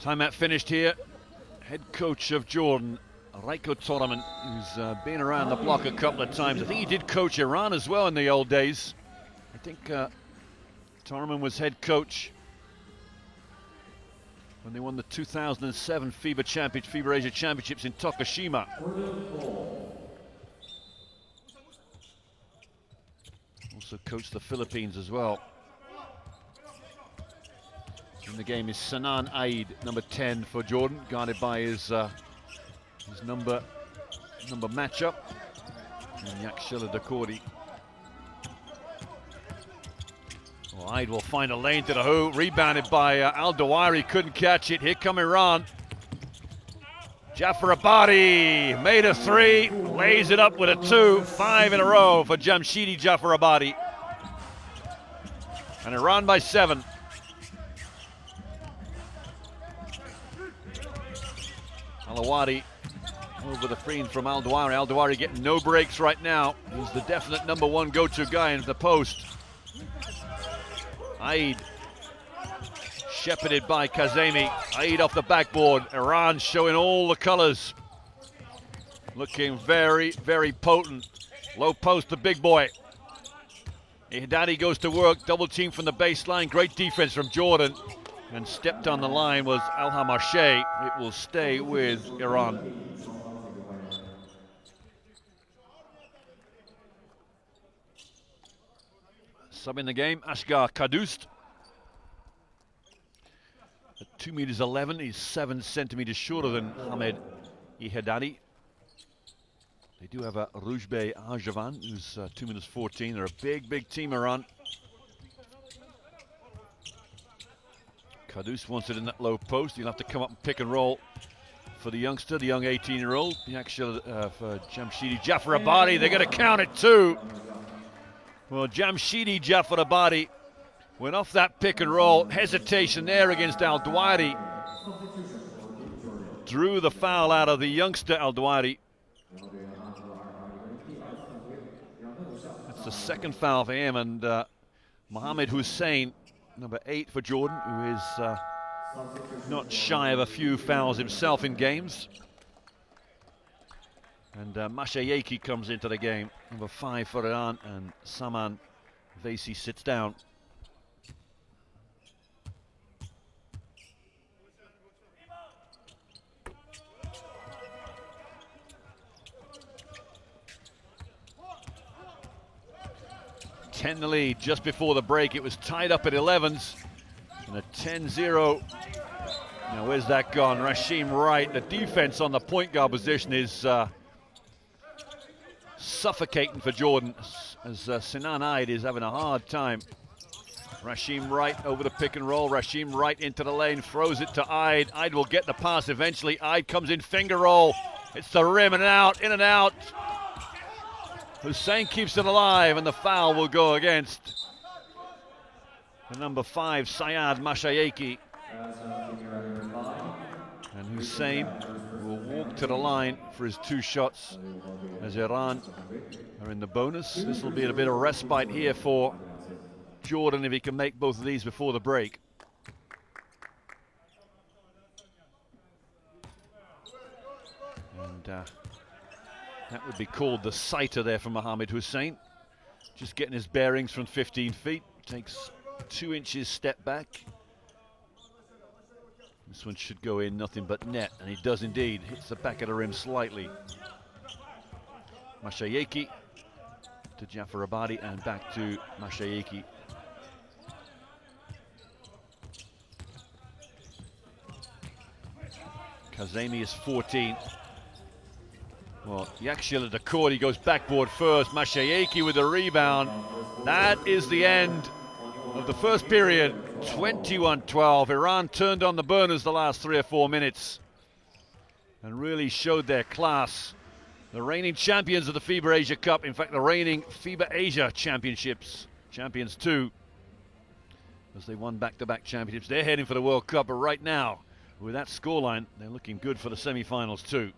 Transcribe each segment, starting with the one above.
Timeout finished here. Head coach of Jordan, Raiko Toraman, who's been around the block a couple of times. I think he did coach Iran as well in the old days. I think Toraman was head coach when they won the 2007 FIBA Asia Championships in Tokushima. Also coached the Philippines as well. In the game is Sinan Aid, number 10 for Jordan, guarded by his number matchup, and Yakshila Dakori. Well, Aid will find a lane to the hoop, rebounded by Al-Dawari, couldn't catch it. Here come Iran. Jafar Abadi made a three, lays it up with a two, 5 in a row for Jamshidi Jafar Abadi. And Iran by 7. Alawadi over the screen from Al-Dawari. Al-Dawari getting no breaks right now. He's the definite number 1 go-to guy in the post. Aid shepherded by Kazemi. Aid off the backboard. Iran showing all the colors. Looking very, very potent. Low post, the big boy. Ihdadi goes to work. Double team from the baseline. Great defense from Jordan. And stepped on the line was Al-Hamarche. It will stay with Iran. Sub in the game, Ashgar Kadust. At 2'11", he's 7 centimeters shorter than Hamed Ihdadi. They do have a Rujbe Ajavan, who's 2'14". They're a big, big team, Iran. Kadus wants it in that low post. He'll have to come up and pick and roll for the youngster, the young 18-year-old. Actually, for Jamshidi Jafar Abadi, they're going to count it too. Well, Jamshidi Jafar Abadi went off that pick and roll. Hesitation there against Al-Dawari. Drew the foul out of the youngster Al-Dawari. That's the second foul for him, and Mohammed Hussein, number 8 for Jordan, who is not shy of a few fouls himself in games. And Mashayeki comes into the game, number 5 for Iran, and Saman Vesi sits down. The lead just before the break. It was tied up at 11s, and a 10-0. Now where's that gone? Rashim Wright. The defense on the point guard position is suffocating for Jordan, as Sinan Aid is having a hard time. Rashim Wright over the pick and roll. Rashim Wright into the lane, throws it to Aid. Aid will get the pass eventually. Aid comes in, finger roll. It's the rim and out, in and out. Hussein keeps it alive, and the foul will go against the number 5, Syed Mashayeki. And Hussein will walk to the line for his 2 shots as Iran are in the bonus. This will be a bit of respite here for Jordan if he can make both of these before the break. And that would be called the sighter there from Mohammed Hussein. Just getting his bearings from 15 feet. Takes 2 inches step back. This one should go in, nothing but net, and he does indeed. Hits the back of the rim slightly. Mashayeki to Jafar Abadi, and back to Mashayeki. Kazemi is 14. Well, Yakshila Dakori goes backboard first. Mashayeki with the rebound. That is the end of the first period. 21-12. Iran turned on the burners the last 3 or 4 minutes and really showed their class. The reigning champions of the FIBA Asia Cup, in fact the reigning FIBA Asia Championships, champions too, as they won back-to-back championships. They're heading for the World Cup, but right now, with that scoreline, they're looking good for the semi-finals too.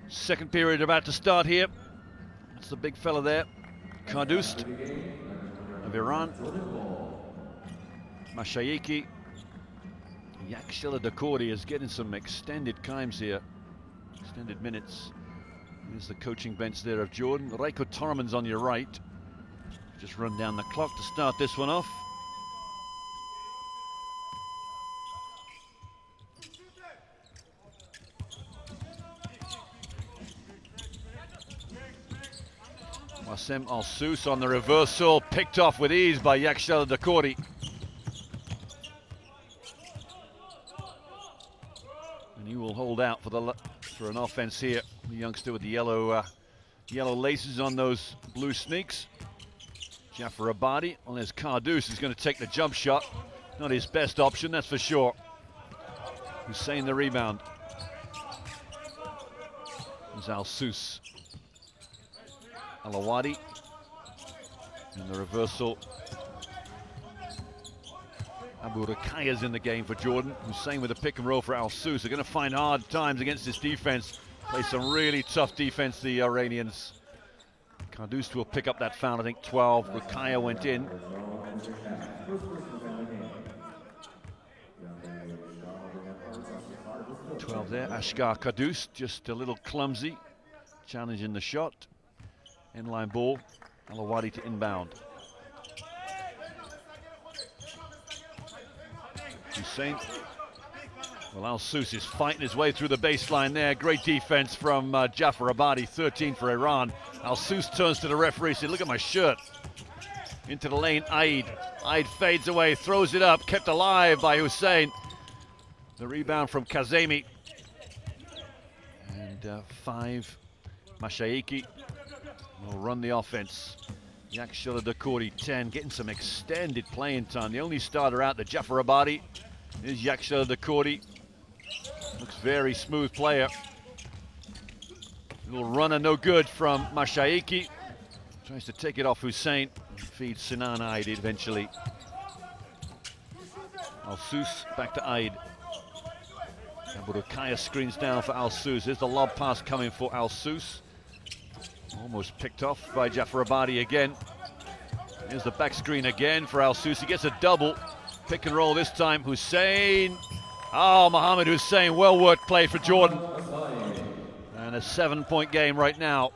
Second period about to start here. That's the big fella there. Kardust of Iran. Mashayeki. Yakshila Dakori is getting some extended times here. Extended minutes. Here's the coaching bench there of Jordan. Raiko Torman's on your right. Just run down the clock to start this one off. Wasem Al-Sus on the reversal, picked off with ease by Yakshila Dakori. And he will hold out for an offense here. The youngster with the yellow laces on those blue sneaks. Jafar Abadi. Well, there's Kardus who's going to take the jump shot. Not his best option, that's for sure. Hussein the rebound. There's Al-Sus. Alawadi. And the reversal. Abu Rakaya's in the game for Jordan. Hussein with a pick and roll for Al-Sus. They're going to find hard times against this defense. Play some really tough defense, the Iranians. Kardust will pick up that foul, I think 12. Rakaya went in. 12 there. Ashgar Kardust just a little clumsy. Challenging the shot. Inline ball. Alawadi to inbound. Hussein. Well, Al-Sus is fighting his way through the baseline there. Great defense from Jafar Abadi, 13 for Iran. Al-Sus turns to the referee, said, look at my shirt. Into the lane, Aid. Aid fades away, throws it up, kept alive by Hussein. The rebound from Kazemi. And 5, Mashayeki will run the offense. Yakshila Dakori, 10, getting some extended playing time. The only starter out, the Jafar Abadi, is Yakshila Dakori. Looks very smooth player. Little runner, no good from Mashayeki. Tries to take it off Hussein. Feeds Sinan Aid eventually. Al-Sus back to Aid. Abu Rukaya screens down for Al-Sus. There's the lob pass coming for Al-Sus. Almost picked off by Jafar Abadi again. Here's the back screen again for Al-Sus. He gets a double. Pick and roll this time. Hussein. Oh, Mohammed Hussein. Well worked play for Jordan. And a 7-point game right now.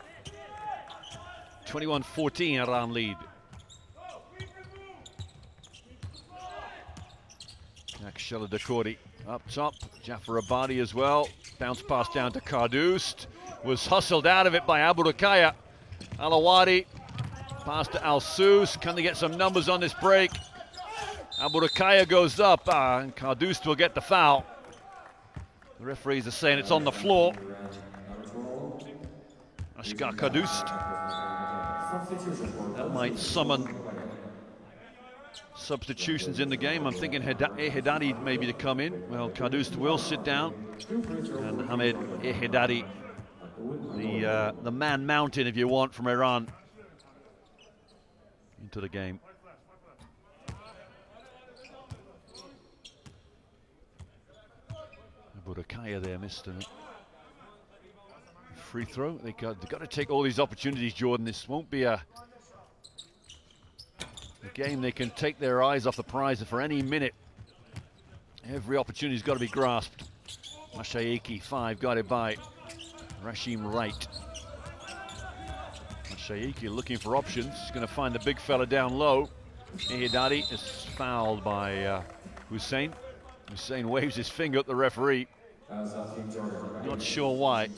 21-14 Iran lead. Yakshila Dakori up top. Jafar Abadi as well. Bounce pass down to Kardust. Was hustled out of it by Abu Rukaya. Alawadi. Pass to Al-Sus. Can they get some numbers on this break? Abu Rukaya goes up, and Kardust will get the foul. The referees are saying it's on the floor. Ashgar Kardust. That might summon substitutions in the game. I'm thinking Ehedadi maybe to come in. Well, Kardust will sit down. And Hamed Ehedadi, the man mountain, if you want, from Iran, into the game. Burakaya there missed a free throw. They've got to take all these opportunities, Jordan. This won't be a game they can take their eyes off the prize for any minute. Every opportunity's got to be grasped. Mashayeki, 5, guarded by Rashim Wright. Mashayeki looking for options. He's going to find the big fella down low. Ehedadi is fouled by Hussein. Hussein waves his finger at the referee. Not sure why.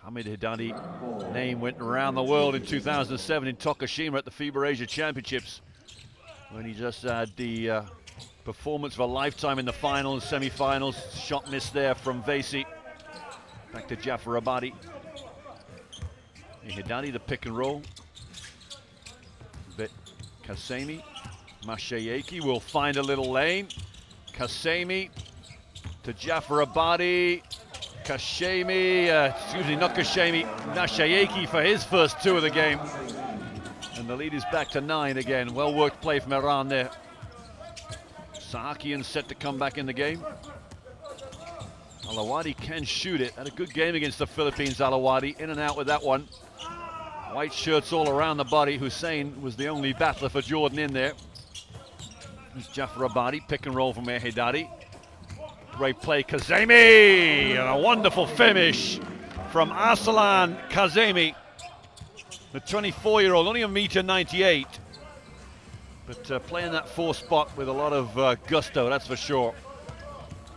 Hamid Hidadi name went around the world in 2007 in Tokushima at the FIBA Asia Championships, when he just had the performance of a lifetime in the finals, semi-finals. Shot missed there from Vesi. Back to Jafar Abadi. Hidadi, the pick and roll. But Kasemi, Mashayeki will find a little lane. Kasemi to Jafar Abadi. Kashemi, excuse me, not Kashemi, Mashayeki for his first 2 of the game. And the lead is back to 9 again. Well worked play from Iran there. Sahakian set to come back in the game. Alawadi can shoot it. Had a good game against the Philippines, Alawadi. In and out with that one. White shirts all around the body. Hussein was the only battler for Jordan in there. There's Jafar Abadi, pick and roll from Ehedadi. Great play, Kazemi! And a wonderful finish from Arsalan Kazemi. The 24-year-old, only 1.98 m. But playing that 4 spot with a lot of gusto, that's for sure.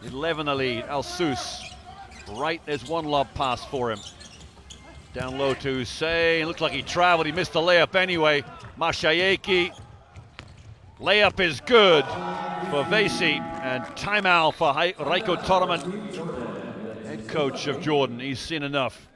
11 the lead, Al-Sus. Right, there's one lob pass for him. Down low to Hussein, looks like he traveled, he missed the layup anyway. Mashayeki, layup is good for Vesi, and timeout for Raiko Toroman, head coach of Jordan. He's seen enough.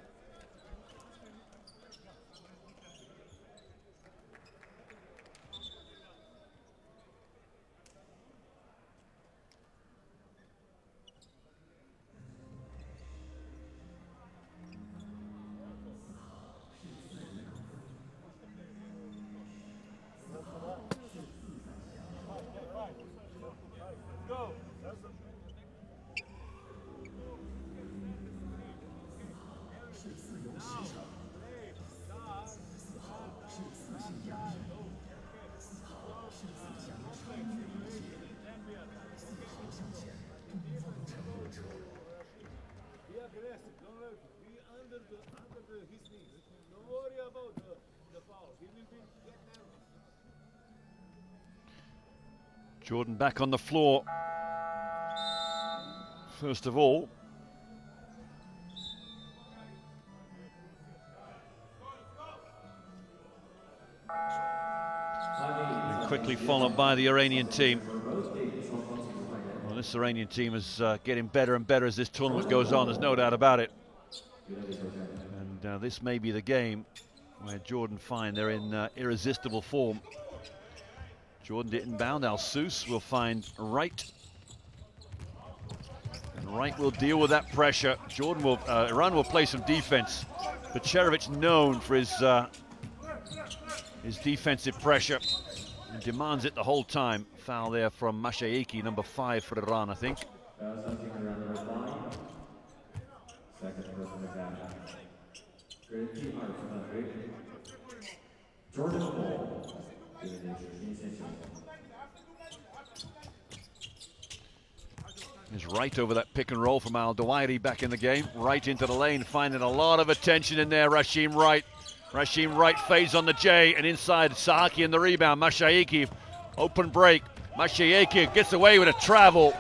Jordan back on the floor. First of all, and quickly followed by the Iranian team. Well, this Iranian team is getting better and better as this tournament goes on, there's no doubt about it. And this may be the game where Jordan find they're in irresistible form. Jordan did inbound. Al-Sus will find Wright. And Wright will deal with that pressure. Jordan will, Iran will play some defense. But Cherovic known for his defensive pressure and demands it the whole time. Foul there from Mashayeki, number 5 for Iran, I think. Is Wright over that pick and roll from Al-Dawairi back in the game. Right into the lane, finding a lot of attention in there, Rasheem Wright. Rasheem Wright fades on the J, and inside Sahaki in the rebound. Mashayeki, open break. Mashayeki gets away with a travel.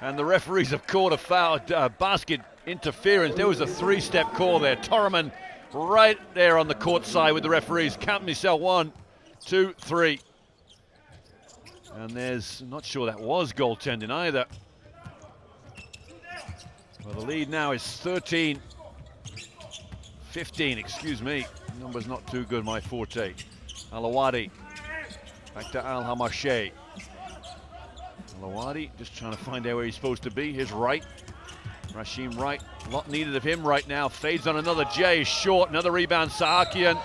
And the referees have called a foul, basket interference. There was a 3-step call there. Toroman right there on the court side with the referees. Counting himself 1, 2, 3. And there's, I'm not sure that was goaltending either. Well, the lead now is 13, 15, excuse me. Number's not too good, my forte. Alawadi, back to Al-Hamashe. Alawadi just trying to find out where he's supposed to be. Here's Wright, Rasheem Wright. A lot needed of him right now. Fades on another J, short, another rebound, Sahakian,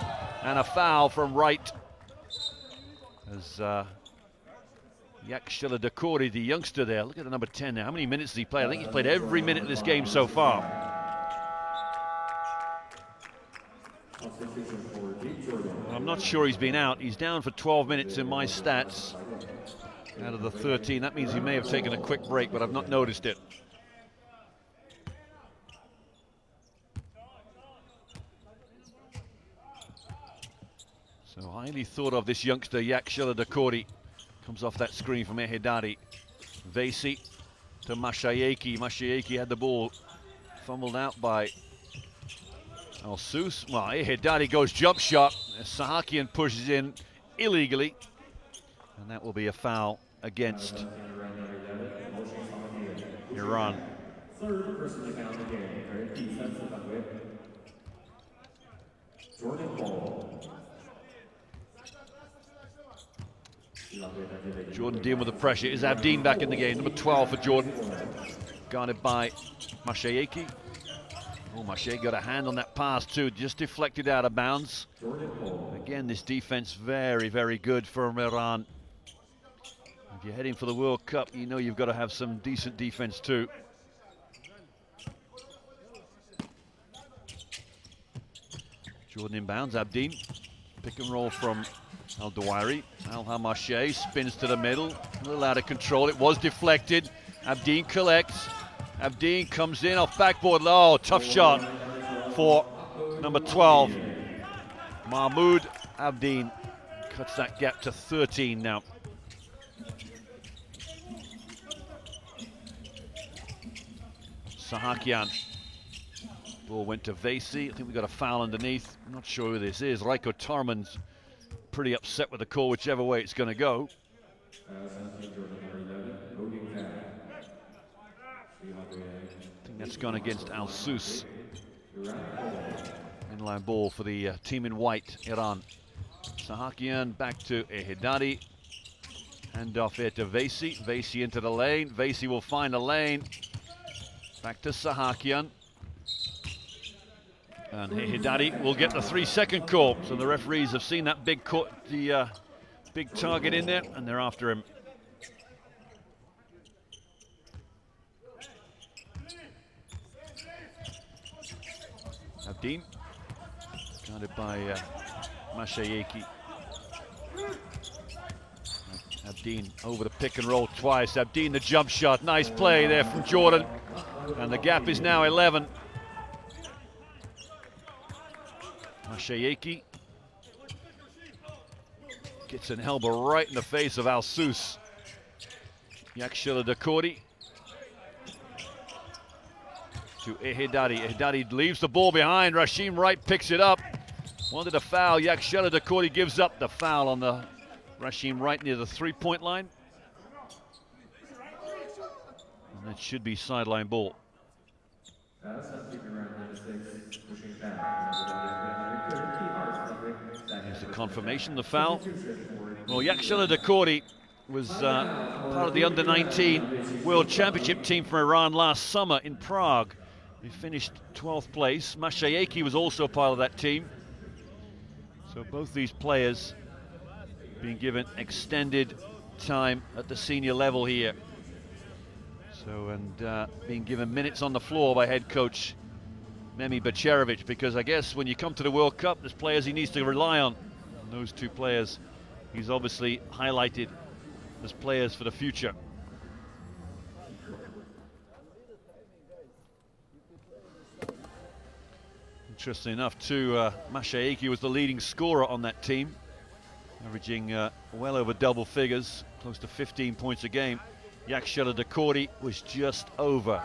and a foul from Wright. As Yakshila Dakori, the youngster there. Look at the number 10 now. How many minutes has he played? I think he's played every minute of this game so far. I'm not sure he's been out. He's down for 12 minutes in my stats out of the 13. That means he may have taken a quick break, but I've not noticed it. So highly thought of, this youngster, Yakshila Dakori. Comes off that screen from Ehedadi. Vesi to Mashayeki. Mashayeki had the ball fumbled out by Al-Sus. Well, Ehedadi goes jump shot. Sahakian pushes in illegally. And that will be a foul against Iran. Third personally fouled in the game. Jordan Ball. Jordan dealing with the pressure. Is Abdeen back in the game? Number 12 for Jordan. Guarded by Mashayeki. Oh, Mashayeki got a hand on that pass too. Just deflected out of bounds. Again, this defense very, very good for Iran. you're heading for the World Cup, you know you've got to have some decent defense too. Jordan inbounds, Abdeen. Pick and roll from Al-Dawari. Al-Hamashe spins to the middle, a little out of control. It was deflected. Abdeen collects. Abdeen comes in off backboard. Oh, tough shot for number 12. Mahmoud Abdeen cuts that gap to 13 now. Sahakian. Ball went to Vasey. I think we got a foul underneath. I'm not sure who this is. Raiko Tarman's pretty upset with the call, whichever way it's going to go. I think that's gone against Al-Sus. Inline ball for the team in white, Iran. Sahakian back to Ehidadi. Hand off here to Vasey. Vasey into the lane. Vasey will find a lane. Back to Sahakian. And Ehidadi will get the 3-second call. So the referees have seen that big big target in there, and they're after him. Abdeen, guarded by Mashayeki. Abdeen over the pick and roll twice. Abdeen the jump shot. Nice play there from Jordan. And the gap is now 11. Mashayeki gets an elbow right in the face of Al-Sus. Yakshila Dakori to Ehidadi. Ehidadi leaves the ball behind. Rashim Wright picks it up. Wanted a foul. Yakshila Dakori gives up the foul on the Rashim Wright near the 3-point line. And that should be sideline ball. There's the confirmation, the foul. Well, Yakshila Dakori was part of the under-19 World Championship team for Iran last summer in Prague. He finished 12th place. Mashayeki was also part of that team. So both these players being given extended time at the senior level here. So, and being given minutes on the floor by head coach Memi Becherovic, because I guess when you come to the World Cup, there's players he needs to rely on. And those two players he's obviously highlighted as players for the future. Interesting enough too, Mashayeki was the leading scorer on that team, averaging well over double figures, close to 15 points a game. Yakshila Dakori was just over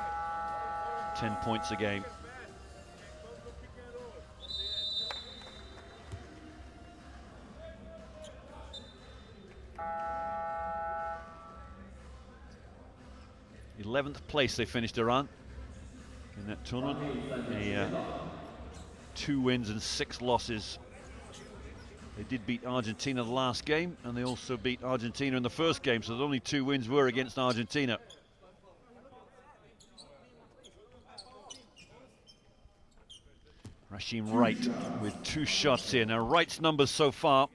10 points a game. In 11th place they finished Iran in that tournament. 2 wins and 6 losses. They did beat Argentina the last game, and they also beat Argentina in the first game, so the only 2 wins were against Argentina. Rashim Wright with 2 shots here. Now Wright's numbers so far,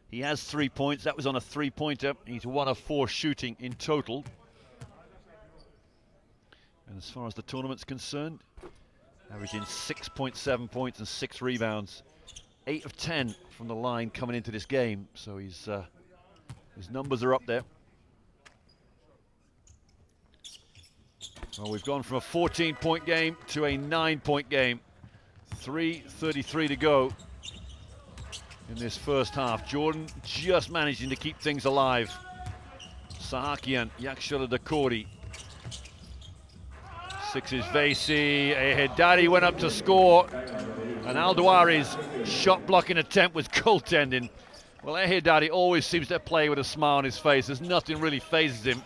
he has 3 points. That was on a 3-pointer. He's 1 of 4 shooting in total. And as far as the tournament's concerned, averaging 6.7 points and 6 rebounds. 8 of 10 from the line coming into this game, so his numbers are up there. Well, we've gone from a 14-point game to a 9-point game. 3:33 to go in this first half. Jordan just managing to keep things alive. Sahakian, Yakshila Dakori. 6 is Vasey. Ehidadi went up to score. And Al-Dawari's shot blocking attempt was goaltending. Well, Ehidadi always seems to play with a smile on his face. There's nothing really phases him.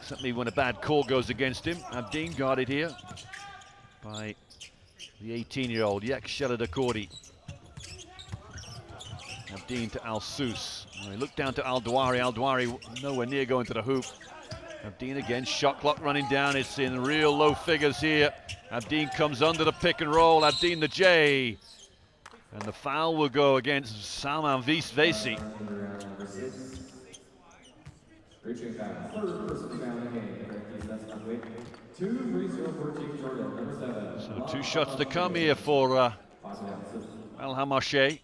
Certainly when a bad call goes against him. Abdeen guarded here by the 18-year-old Yakshila Dakori. Abdeen to Al-Sus. He looked down to Al-Dawari. Al-Dawari nowhere near going to the hoop. Abdeen again, shot clock running down. It's in real low figures here. Abdeen comes under the pick and roll. Abdeen the J. And the foul will go against Salman Vasey. Reaching back, third personal foul in the game. Correct defense complete. 2 free throw for Team Jordan, number 7. So 2 shots to come here for Al Hamarche.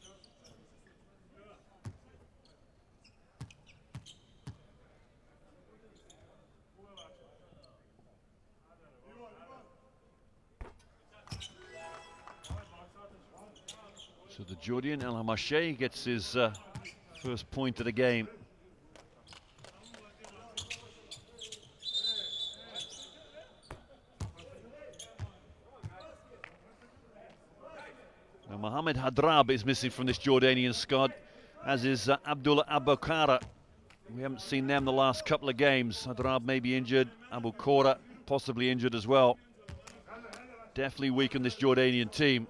So the Jordan Al Hamarche gets his first point of the game. Now Mohamed Hadrab is missing from this Jordanian squad, as is Abdullah Abukara. We haven't seen them the last couple of games. Hadrab may be injured, Abukara possibly injured as well. Definitely weaken this Jordanian team.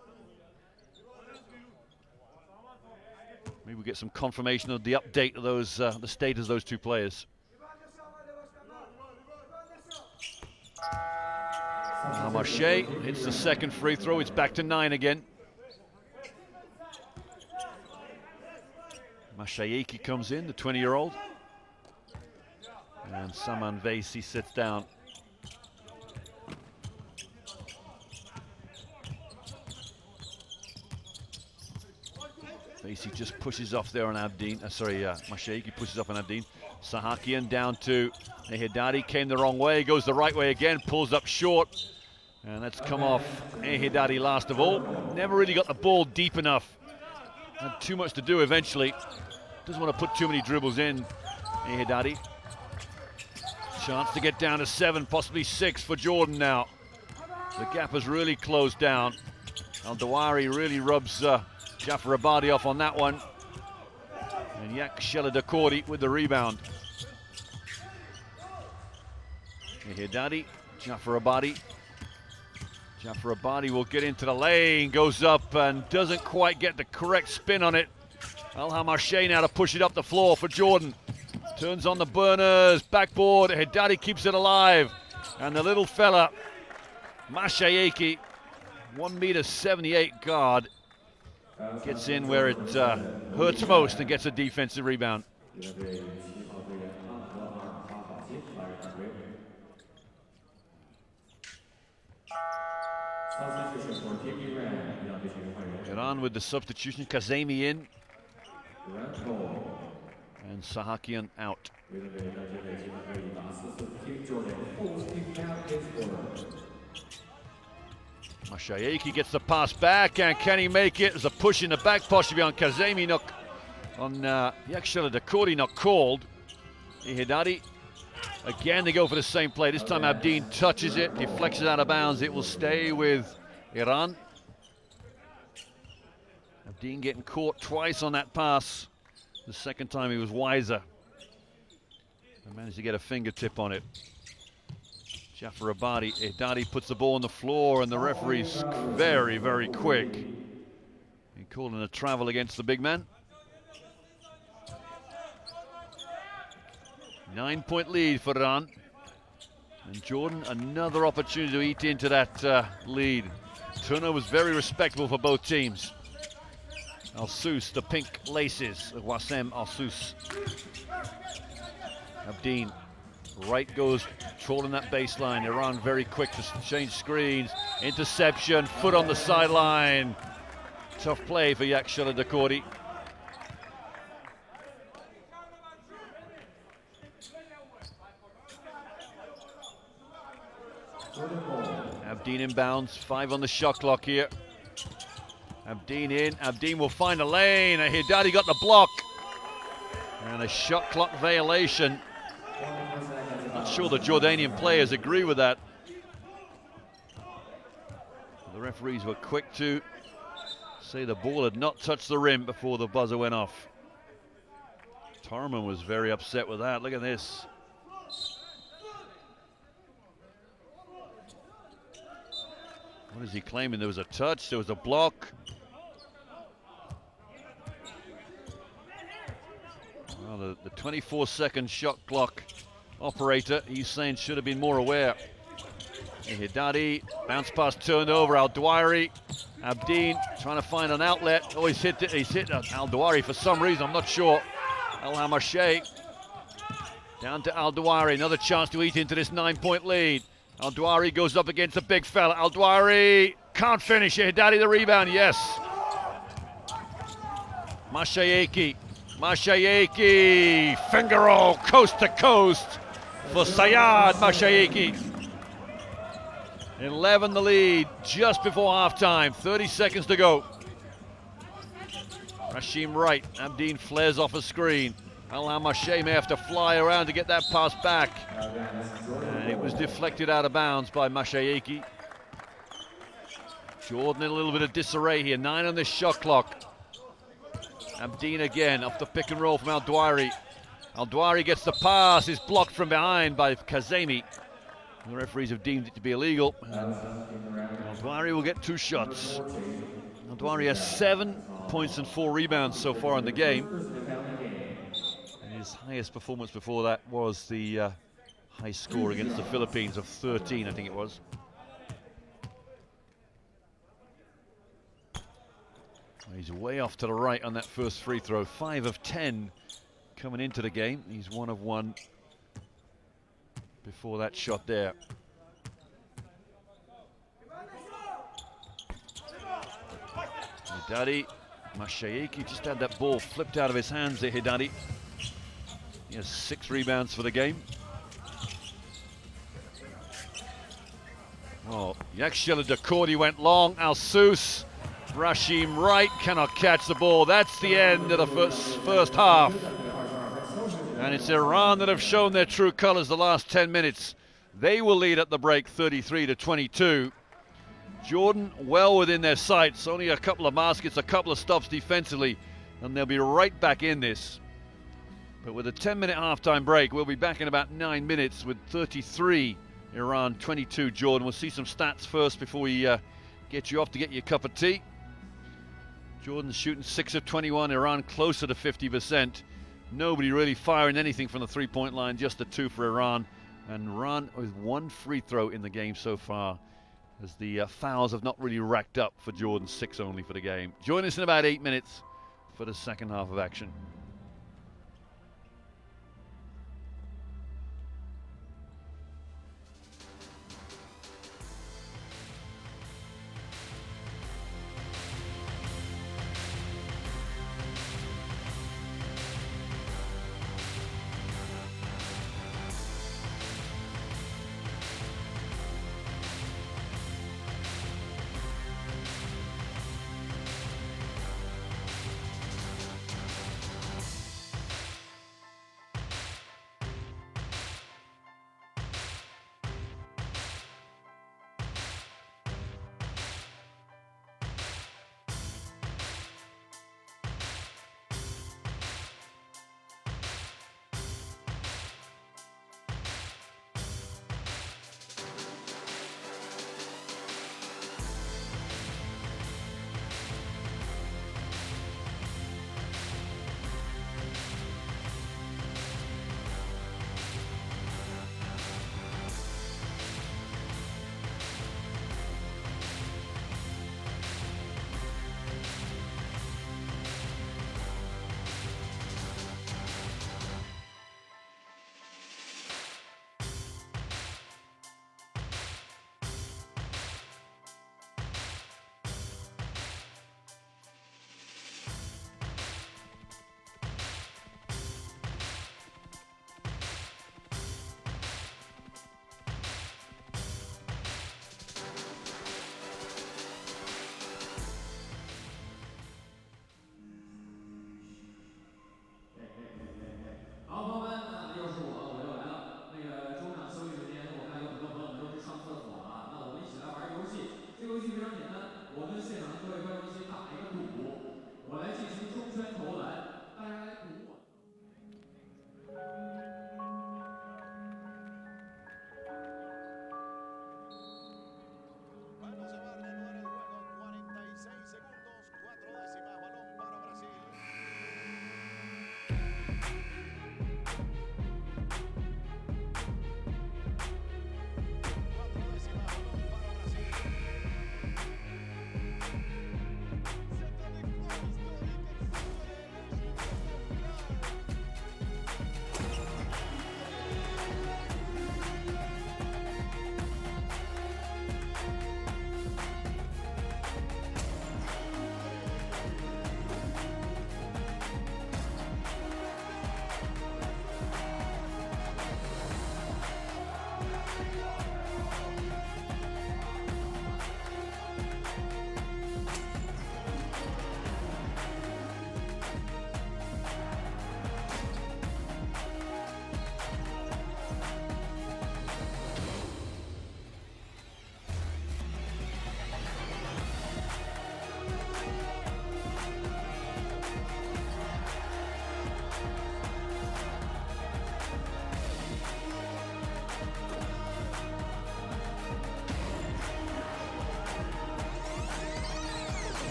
Maybe we'll get some confirmation of the update of those, the status of those 2 players. Hamarche hits the second free throw. It's back to 9 again. Mashayeki comes in, the 20-year-old. And Saman Vesi sits down. Vesi just pushes off there on Abdeen. Mashayeki pushes off on Abdeen. Sahakian down to Ehidadi. Came the wrong way, goes the right way again, pulls up short. And that's come off Ehidadi last of all. Never really got the ball deep enough. Had too much to do eventually. Doesn't want to put too many dribbles in, Ehidadi. Chance to get down to 7, possibly 6 for Jordan now. The gap has really closed down. Al-Dawari really rubs Jafar Abadi off on that one. And Yakshela Dakori with the rebound. Ehidadi, Jafar Abadi. Jafar Abadi will get into the lane, goes up and doesn't quite get the correct spin on it. Al Hamarche now to push it up the floor for Jordan. Turns on the burners, backboard, Ehidadi keeps it alive. And the little fella, Mashayeki, 1.78 m guard, gets in where it hurts most and gets a defensive rebound. Iran with the substitution, Kazemi in. And Sahakian out. Mashayeki gets the pass back, and can he make it? There's a push in the back, possibly on Kazemi, not on Yakshela Dakori, not called. Ehidadi, again they go for the same play. This time Abdeen touches it, deflects it out of bounds. It will stay with Iran. Abdeen getting caught twice on that pass. The second time he was wiser and managed to get a fingertip on it. Jafar Abadi, Ehidadi puts the ball on the floor, and the referee's very, very quick. He calling a travel against the big man. 9-point lead for Iran. And Jordan, another opportunity to eat into that lead. Turnover was very respectable for both teams. Al-Sus, the pink laces of Wassem Al-Sus. Abdeen, right goes trawling that baseline. Iran very quick to change screens. Interception, foot on the sideline. Tough play for Yakshela Dakori. Abdeen inbounds, 5 on the shot clock here. Abdeen in, Abdeen will find a lane. Ehidadi got the block. And a shot clock violation. Not sure the Jordanian players agree with that. The referees were quick to say the ball had not touched the rim before the buzzer went off. Tarman was very upset with that. Look at this. What is he claiming? There was a touch, there was a block. Well, the 24-second shot clock operator, he's saying should have been more aware. Ehidadi, bounce pass turned over, Al-Dawari. Abdeen trying to find an outlet. Oh, he's hit Al-Dawari for some reason, I'm not sure. Al Hamarche Down to Al-Dawari, another chance to eat into this 9-point lead. Al-Dawari goes up against a big fella. Al-Dawari can't finish it. Daddy the rebound, yes. Mashayeki, finger roll, coast to coast for Sayad Mashayeki. 11 the lead just before halftime, 30 seconds to go. Rashim right, Abdeen flares off a screen. Al-Hamashay may have to fly around to get that pass back. And it was deflected out of bounds by Mashayeki. Jordan in a little bit of disarray here, 9 on this shot clock. Abdeen again, off the pick and roll from Al-Dawari. Al-Dawari gets the pass, is blocked from behind by Kazemi. The referees have deemed it to be illegal. Al-Dawari will get 2 shots. Al-Dawari has 7 points and 4 rebounds so far in the game. And his highest performance before that was the high score against the Philippines of 13, I think it was. He's way off to the right on that first free throw. 5 of 10 coming into the game. He's 1 of 1 before that shot there. Hidadi, Mashayeki just had that ball flipped out of his hands there, Hidadi. He has 6 rebounds for the game. Oh, Yakshila Dakordi went long. Al-Sous, Rashim right, cannot catch the ball. That's the end of the first half. And it's Iran that have shown their true colors the last 10 minutes. They will lead at the break 33-22. Jordan well within their sights. Only a couple of baskets, a couple of stops defensively, and they'll be right back in this. But with a 10-minute halftime break, we'll be back in about 9 minutes with 33 Iran, 22 Jordan. We'll see some stats first before we get you off to get your cup of tea. Jordan's shooting 6 of 21, Iran closer to 50%. Nobody really firing anything from the 3-point line, just the 2 for Iran. And Iran with 1 free throw in the game so far, as the fouls have not really racked up for Jordan, 6 only for the game. Join us in about 8 minutes for the second half of action.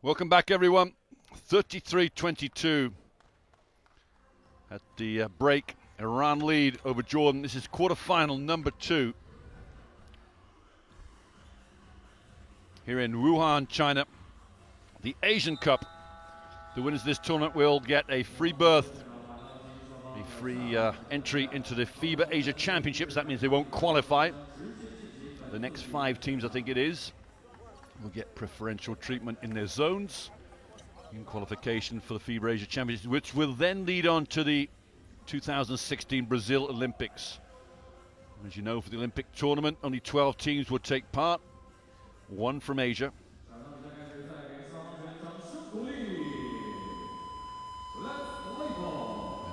Welcome back, everyone. 33-22 at the break. Iran lead over Jordan. This is quarterfinal number 2 here in Wuhan, China. The Asian Cup. The winners of this tournament will get a free berth, a free entry into the FIBA Asia Championships. That means they won't qualify. The next 5 teams, I think it is, will get preferential treatment in their zones in qualification for the FIBA Asia Championships, which will then lead on to the 2016 Brazil Olympics. As you know, for the Olympic tournament, only 12 teams will take part, 1 from Asia.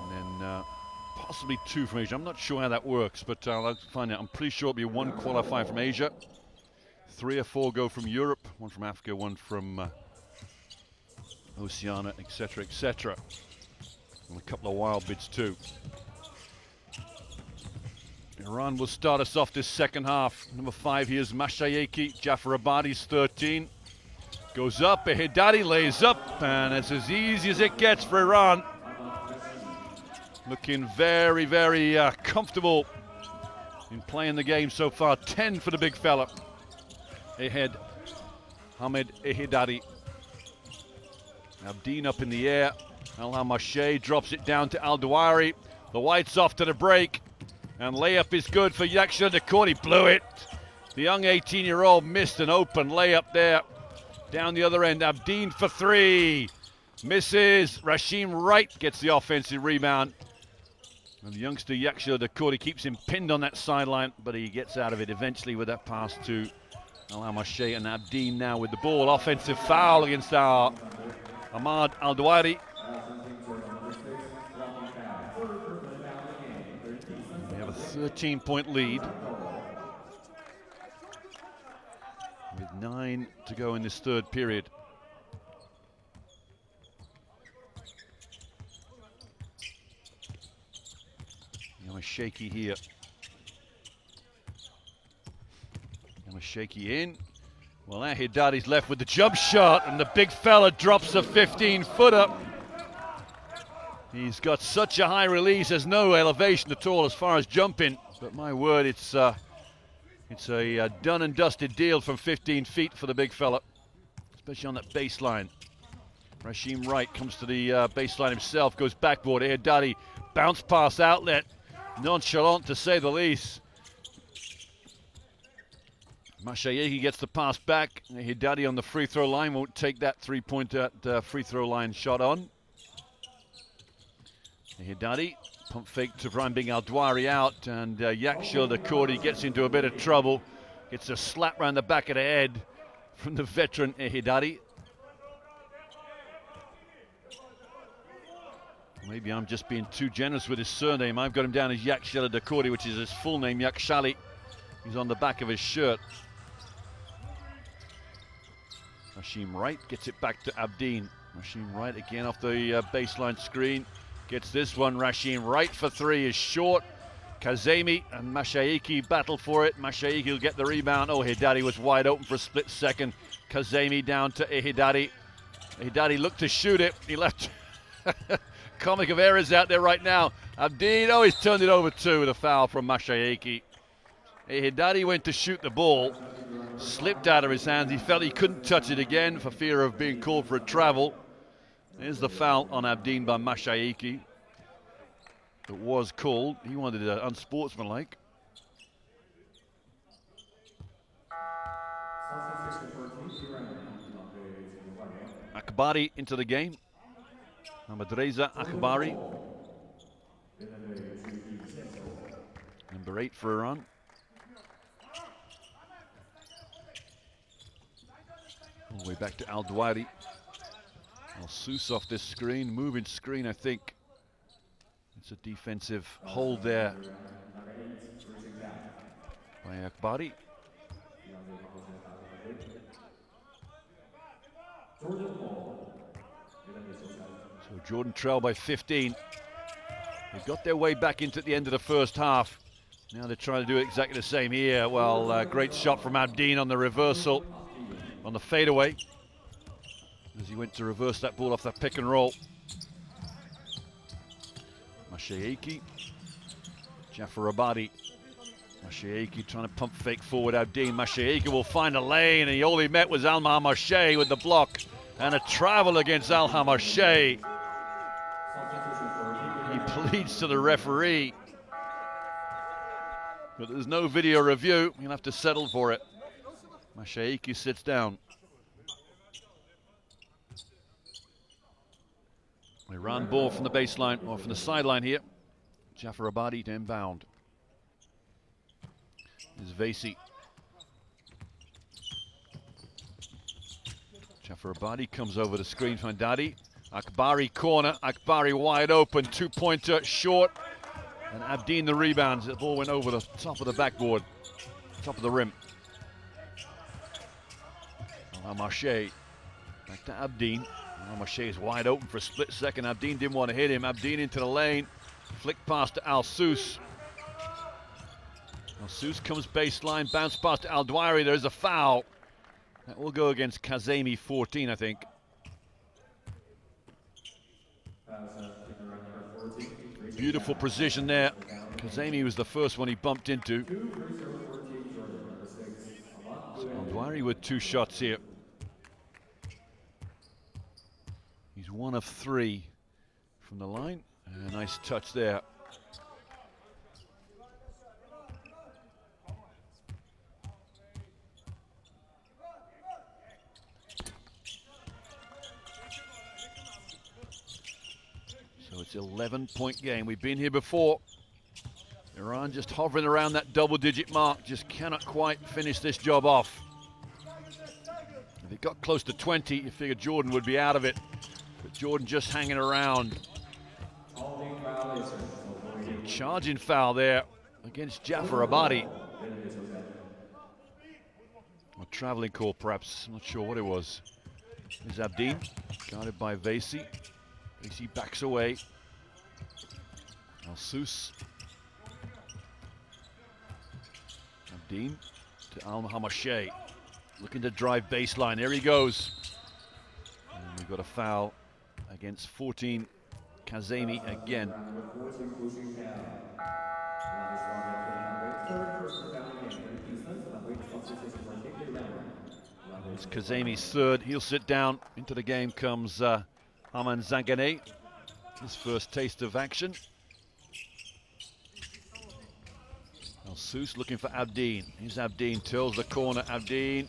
And then possibly 2 from Asia. I'm not sure how that works, but I'll have to find out. I'm pretty sure it'll be 1 qualifier from Asia, 3 or 4 go from Europe, 1 from Africa, 1 from Oceania, etc., etc. And a couple of wild bids too. Iran will start us off this second half. Number 5 here is Mashayeki. Jafarabadi's 13. Goes up, Ehidadi lays up, and it's as easy as it gets for Iran. Looking very, very comfortable in playing the game so far. 10 for the big fella. Ahead, Hamed Ehidadi. Abdeen up in the air. Al-Hamashay drops it down to Al-Dawari. The white's off to the break. And layup is good for Yaksha Dakori. Blew it. The young 18-year-old missed an open layup there. Down the other end, Abdeen for 3. Misses. Rashim Wright gets the offensive rebound. And the youngster Yaksha Dakori keeps him pinned on that sideline, but he gets out of it eventually with that pass to Al-Hamashay, and Abdeen now with the ball. Offensive foul against our Ahmad Al-Dawari. We have a 13-point lead with 9 to go in this third period. Shaky here. Shaky in. Well, Ahidadi's left with the jump shot, and the big fella drops a 15-footer. He's got such a high release, there's no elevation at all as far as jumping. But my word, it's a done and dusted deal from 15 feet for the big fella, especially on that baseline. Rashim Wright comes to the baseline himself, goes backboard. Ahidadi bounce pass outlet. Nonchalant to say the least. Mashayeki gets the pass back. Hidadi on the free throw line won't take that 3-point free throw line shot on. Hidadi pump fake to Brian Bing Al-Dawari out, and Yaksha Dakori gets into a bit of trouble. Gets a slap round the back of the head from the veteran Hidadi. Maybe I'm just being too generous with his surname. I've got him down as Yaksha Dakori, which is his full name, Yakshali. He's on the back of his shirt. Rashim Wright gets it back to Abdeen. Rashim Wright again off the baseline screen. Gets this one. Rashim Wright for 3 is short. Kazemi and Mashayeki battle for it. Mashayeki will get the rebound. Oh, Hidadi was wide open for a split second. Kazemi down to Hidadi. Hidadi looked to shoot it. He left comic of errors out there right now. Abdeen, oh, he's turned it over too with a foul from Mashayeki. Hidadi went to shoot the ball, slipped out of his hands. He felt he couldn't touch it again for fear of being called for a travel. There's the foul on Abdeen by Mashayeki. It was called. He wanted it unsportsmanlike. Akbari into the game. Ahmadreza Akbari. Number 8 for Iran. All the way back to Al-Dawari. Al-Sus off this screen, moving screen, I think. It's a defensive hold there by Akbari. So Jordan trail by 15. They got their way back into the end of the first half. Now they're trying to do exactly the same here. Well, great shot from Abdeen on the reversal, on the fadeaway. as he went to reverse that ball off that pick and roll. Mashaiki, Jafar Abadi. Mashaiki trying to pump fake forward Abdeen. Mashaiki will find a lane, and all he met was Al Hamashay with the block and a travel against Al Hamashay. He pleads to the referee, but there's no video review. He'll have to settle for it. Mashaiki sits down. Iran ball from the baseline, or from the sideline here. Jafar Abadi to inbound. Is Vasey. Jafar Abadi comes over the screen from Dadi. Akbari corner, Akbari wide open, two-pointer short. And Abdeen the rebounds. The ball went over the top of the backboard, top of the rim. Al-Hamashay back to Abdeen. Al-Hamashay is wide open for a split second. Abdeen didn't want to hit him. Abdeen into the lane. Flick pass to Al-Sous. Al-Sous comes baseline, bounce pass to Al-Dwari. There's a foul. That will go against Kazemi, 14, I think. Beautiful precision there. Kazemi was the first one he bumped into. So Al-Dwari with 2 shots here. He's 1 of 3 from the line. A nice touch there. So it's an 11-point game. We've been here before. Iran just hovering around that double-digit mark. Just cannot quite finish this job off. If it got close to 20, you figured Jordan would be out of it. But Jordan just hanging around. Charging foul there against Jafar Abadi. A traveling call, perhaps. I'm not sure what it was. There's Abdeen, guarded by Vasey. Vasey backs away. Al-Sous. Abdeen to Al-Hamashay. Looking to drive baseline. There he goes. And we've got a foul against 14. Kazemi again. It's Kazemi's third. He'll sit down. Into the game comes Aman Zanganeh. His first taste of action. Al-Sous looking for Abdeen. Here's Abdeen, tills the corner. Abdeen.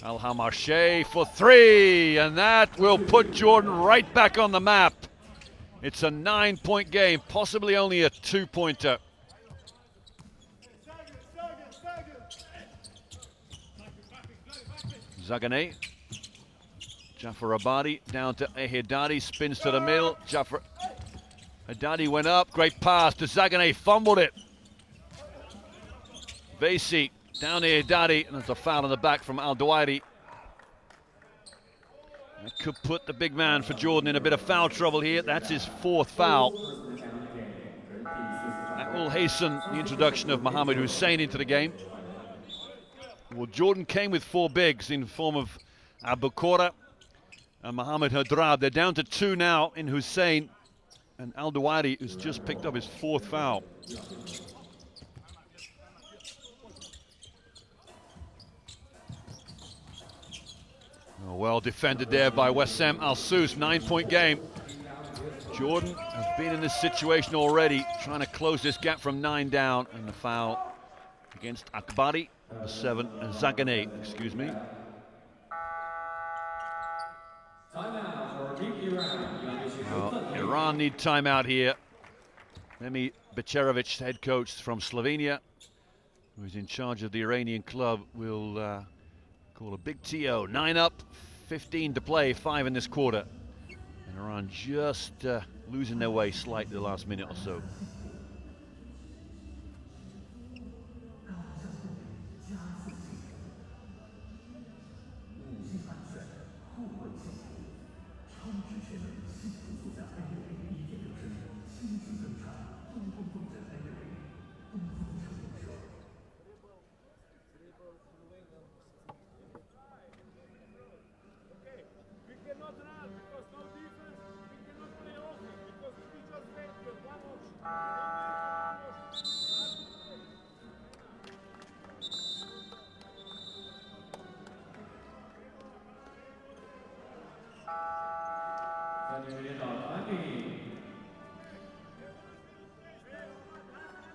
Al-Hamashay for 3. And that will put Jordan right back on the map. It's a 9-point game, possibly only a 2-pointer. Zanganeh. Jafar Abadi down to Ehidadi, spins to the middle. Jafar Haddadi went up, great pass to Zanganeh, fumbled it. Vasey down to Ehidadi, and there's a foul in the back from Al-Dwairi. That could put the big man for Jordan in a bit of foul trouble here. That's his 4th foul. That will hasten the introduction of Mohammed Hussein into the game. Well, Jordan came with 4 bigs in the form of Abu Qura and Mohammed Hadrad. They're down to 2 now in Hussein, and Al-Dwairi has just picked up his 4th foul. Oh, well defended there by Wassem Al-Sous. 9-point game. Jordan has been in this situation already, trying to close this gap from 9 down, and the foul against Akbari, number 7, and Zanganeh, excuse me. Iran need timeout here. Nemi Becherovic, head coach from Slovenia, who's in charge of the Iranian club, will call a big TO. 9 up, 15 to play, 5 in this quarter. And Iran just losing their way slightly the last minute or so.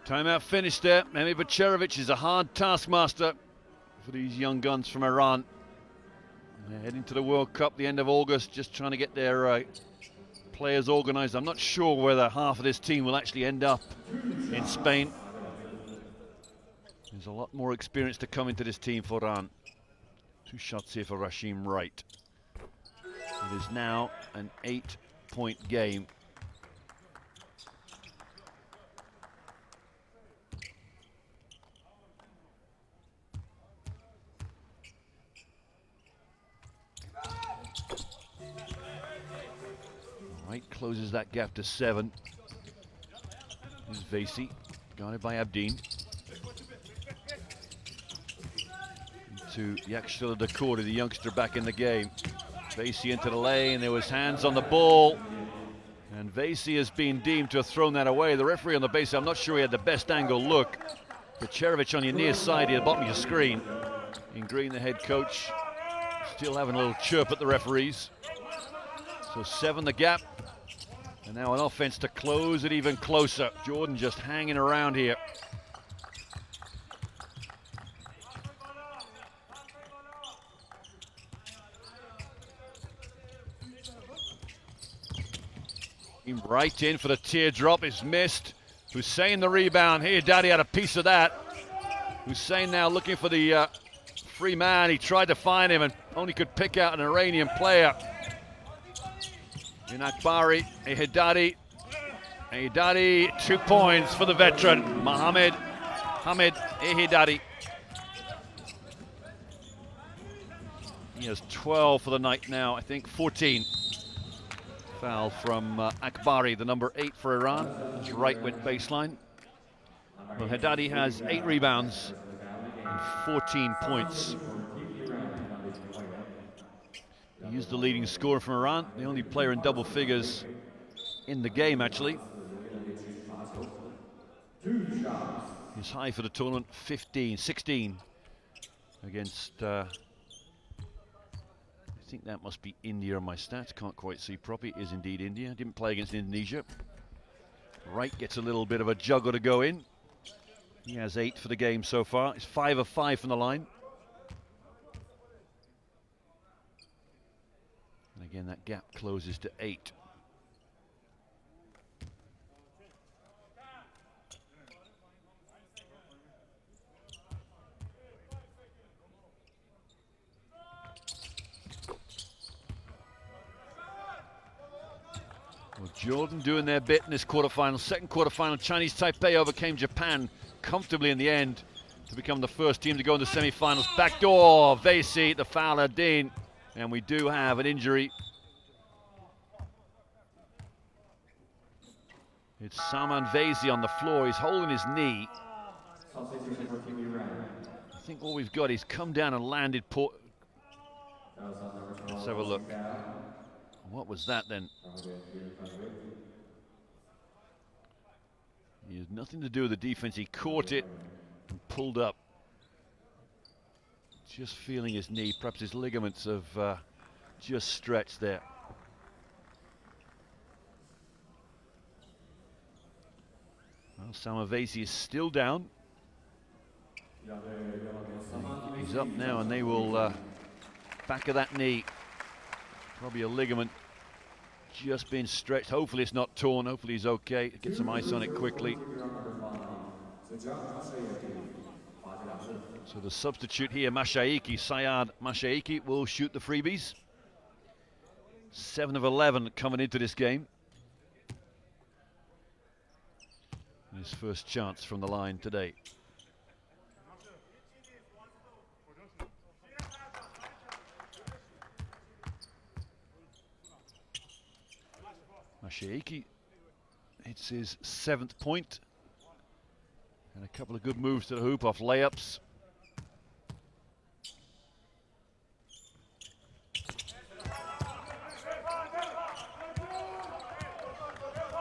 Timeout finished there. Mehmet Bacerovic is a hard taskmaster for these young guns from Iran. They're heading to the World Cup the end of August, just trying to get their players organised. I'm not sure whether half of this team will actually end up in Spain. There's a lot more experience to come into this team for Iran. 2 shots here for Rashim Wright. It is now an 8-point game. Wright closes that gap to 7. Here's Vasey, guarded by Abdeen. To Yakshila Dakori, the youngster back in the game. Vasey into the lane, there was hands on the ball. And Vasey has been deemed to have thrown that away. The referee on the base, I'm not sure he had the best angle look. Bacerovic on your near side here, bottom of your screen. In green, the head coach, still having a little chirp at the referees. So 7 the gap. And now an offense to close it even closer. Jordan just hanging around here. Right in for the teardrop, it's missed. Hussein the rebound here, Daddy had a piece of that. Hussein now looking for the free man. He tried to find him and only could pick out an Iranian player. In Akbari, Ehidadi. Ehidadi, 2 points for the veteran, Hamid Ehidadi. He has 12 for the night now, I think 14. Foul from Akbari, the number 8 for Iran. His right went baseline. Well, Haddadi has 8 rebounds and 14 points. He is the leading scorer from Iran, the only player in double figures in the game, actually. His high for the tournament, 16 against, I think that must be India on my stats, can't quite see properly. It is indeed India, didn't play against Indonesia. Wright gets a little bit of a juggle to go in. He has 8 for the game so far. It's 5 of 5 from the line. And again, that gap closes to 8. Well, Jordan doing their bit in this quarterfinal. Second quarterfinal, Chinese Taipei overcame Japan comfortably in the end to become the first team to go in the semi-finals. Backdoor, Vasey, the foul, Adin. And we do have an injury. It's Salman Vasey on the floor. He's holding his knee. I think all we've got is come down and landed. Let's have a look. What was that then? He has nothing to do with the defense. He caught it and pulled up. Just feeling his knee. Perhaps his ligaments have just stretched there. Well, Salman Vasey is still down. He's up now, and they will back of that knee. Probably a ligament just been stretched. Hopefully it's not torn. Hopefully he's okay. Get some ice on it quickly. So the substitute here, Mashaiki, Sayad Mashaiki, will shoot the freebies. 7 of 11 coming into this game. His first chance from the line today. Mashaiki hits his 7th point. And a couple of good moves to the hoop off layups.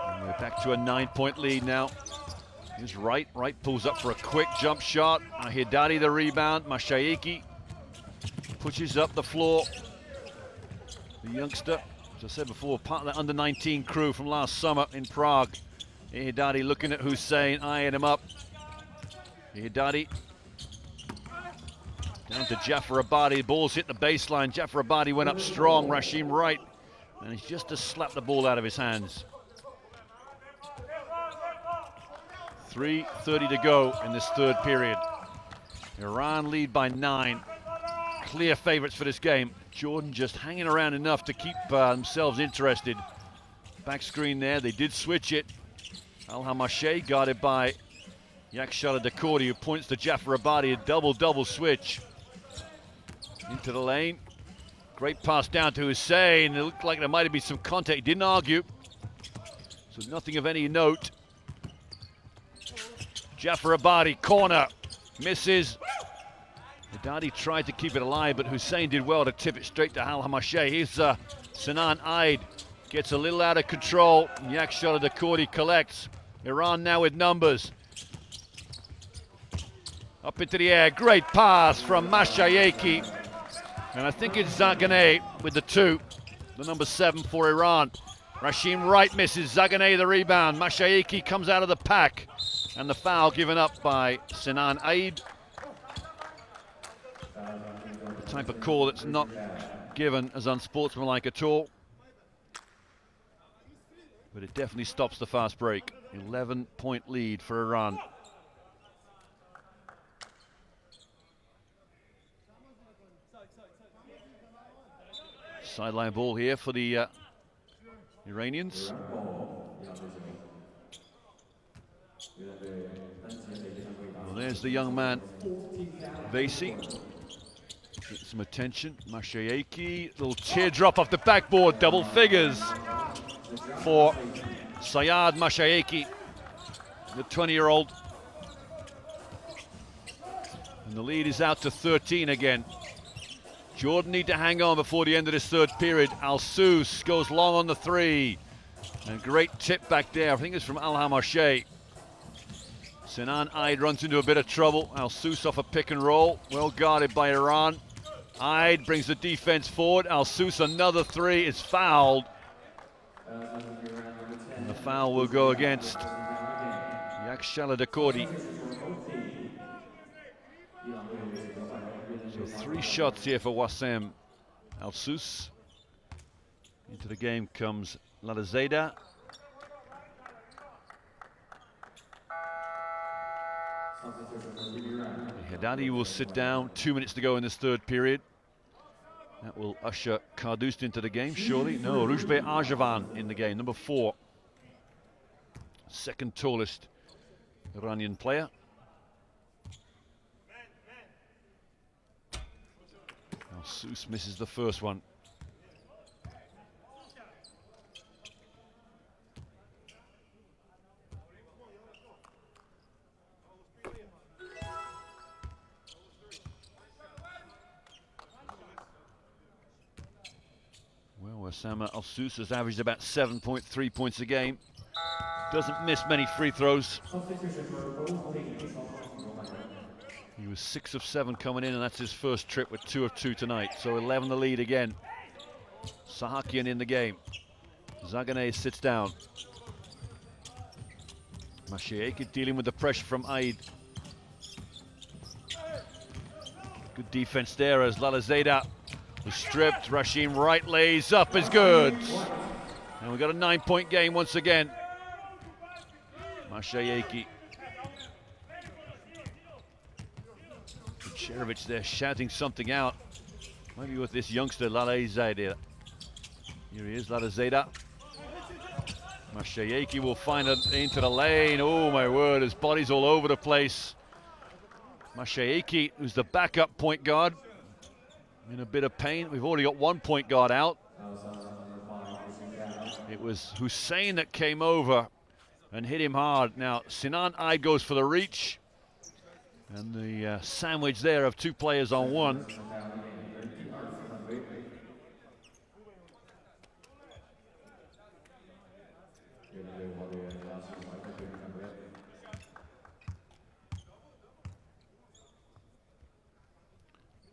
And we're back to a 9-point lead now. Here's Wright. Wright pulls up for a quick jump shot. Ahidadi the rebound. Mashaiki pushes up the floor. The youngster, as I said before, part of that under-19 crew from last summer in Prague. Ihidadi looking at Hussein, eyeing him up. Ihidadi down to Jafar Abadi. The ball's hit the baseline. Jafar Abadi went up strong. Rashim right. And he's just to slap the ball out of his hands. 3:30 to go in this third period. Iran lead by 9. Clear favorites for this game. Jordan just hanging around enough to keep themselves interested. Back screen there. They did switch it. Al-Hamashay guarded by Yakshala Dakordi, who points to Jafar Abadi. A double switch. Into the lane. Great pass down to Hussein. It looked like there might have been some contact. He didn't argue. So nothing of any note. Jafar Abadi, corner. Misses. Haddadi tried to keep it alive, but Hussein did well to tip it straight to Al-Hamashay. Here's Sinan Aid. Gets a little out of control. Yakshala Dakordi collects. Iran now with numbers. Up into the air. Great pass from Mashayeki. And I think it's Zaganeh with the 2. The number 7 for Iran. Rashim Wright misses. Zaganeh the rebound. Mashayeki comes out of the pack. And the foul given up by Sinan Aid. The type of call that's not given as unsportsmanlike at all. But it definitely stops the fast break. 11-point lead for Iran. Sideline ball here for the Iranians. Well, there's the young man, Vasey. Get some attention. Mashayeki, little teardrop off the backboard, double figures for Sayad Mashayeki, the 20-year-old. And the lead is out to 13 again. Jordan need to hang on before the end of this third period. Al-Sous goes long on the 3. And great tip back there. I think it's from Al-Hamashay. Sinan Aid runs into a bit of trouble. Al-Sous off a pick and roll. Well guarded by Iran. Aid brings the defense forward. Al-Sous another 3. It's fouled. And the foul will go against Yakshala Dakordi. So 3 shots here for Wassem Al-Sous. Into the game comes Ladazada. Haddadi will sit down. 2 minutes to go in this third period. That will usher Kardust into the game, surely. No, Rujbe Arjavan in the game, number 4. Second tallest Iranian player. Al-Sous misses the first one. Well, Osama Al-Sous has averaged about 7.3 points a game. Doesn't miss many free throws. He was 6 of 7 coming in, and that's his first trip with 2 of 2 tonight. So 11 the lead again. Sahakian in the game. Zaganeh sits down. Mashayeki dealing with the pressure from Aid. Good defense there as Lalazada was stripped. Rashim Wright lays up is good. And we've got a 9-point game once again. Mashayeki. Cherevich there shouting something out. Maybe with this youngster, Lalazada. Here he is, Lalazada. Mashayeki will find it into the lane. Oh my word, his body's all over the place. Mashayeki, who's the backup point guard, in a bit of pain. We've already got 1 point guard out. It was Hussein that came over and hit him hard. Now, Sinan Aid goes for the reach. And the sandwich there of 2 players on 1.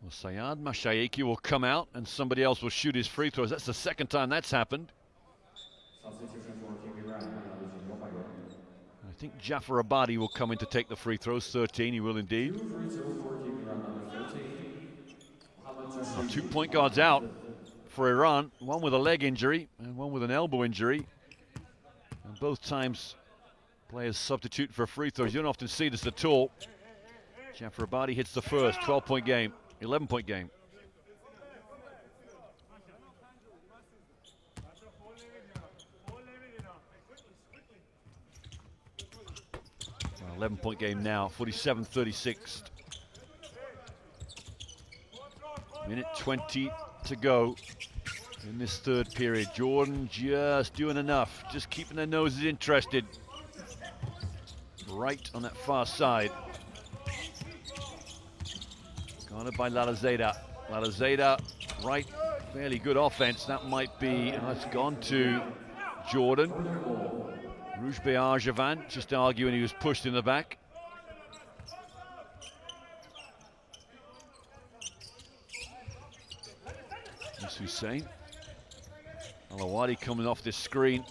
Well, Sayad Mashayeki will come out and somebody else will shoot his free throws. That's the second time that's happened. I think Jafar Abadi will come in to take the free throws. 13, he will indeed. 2 point guards out for Iran. One with a leg injury and one with an elbow injury. And both times players substitute for free throws. You don't often see this at all. Jafar Abadi hits the first. 12-point game. 11-point game. 11-point game now, 47-36. Minute 20 to go in this third period. Jordan just doing enough, just keeping their noses interested. Right on that far side. Guarded by Lalazada. Lalazada, right, fairly good offense. That might be, it's gone to Jordan. Rujbe Arjavan just arguing he was pushed in the back. That's Hussein. Alawadi coming off this screen.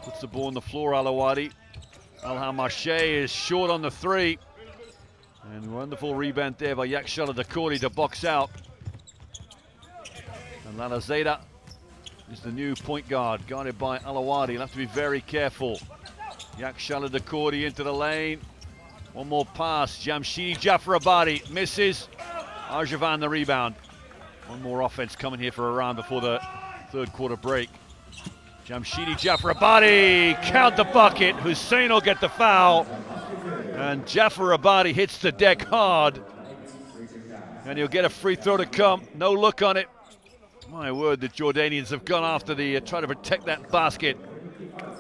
Puts the ball on the floor, Alawadi. Al-Hamashe is short on the three. And wonderful rebound there by Yakshala Dakori to box out. And Lalazada is the new point guard, guarded by Alawadi. He'll have to be very careful. Yakshala Dakori into the lane. One more pass. Jamshidi Jafar Abadi misses. Arjavan the rebound. One more offense coming here for Iran before the third quarter break. Jamshidi Jafar Abadi, count the bucket. Hussein will get the foul. And Jafar Abadi hits the deck hard. And he'll get a free throw to come. No look on it. My word, the Jordanians have gone after the, try to protect that basket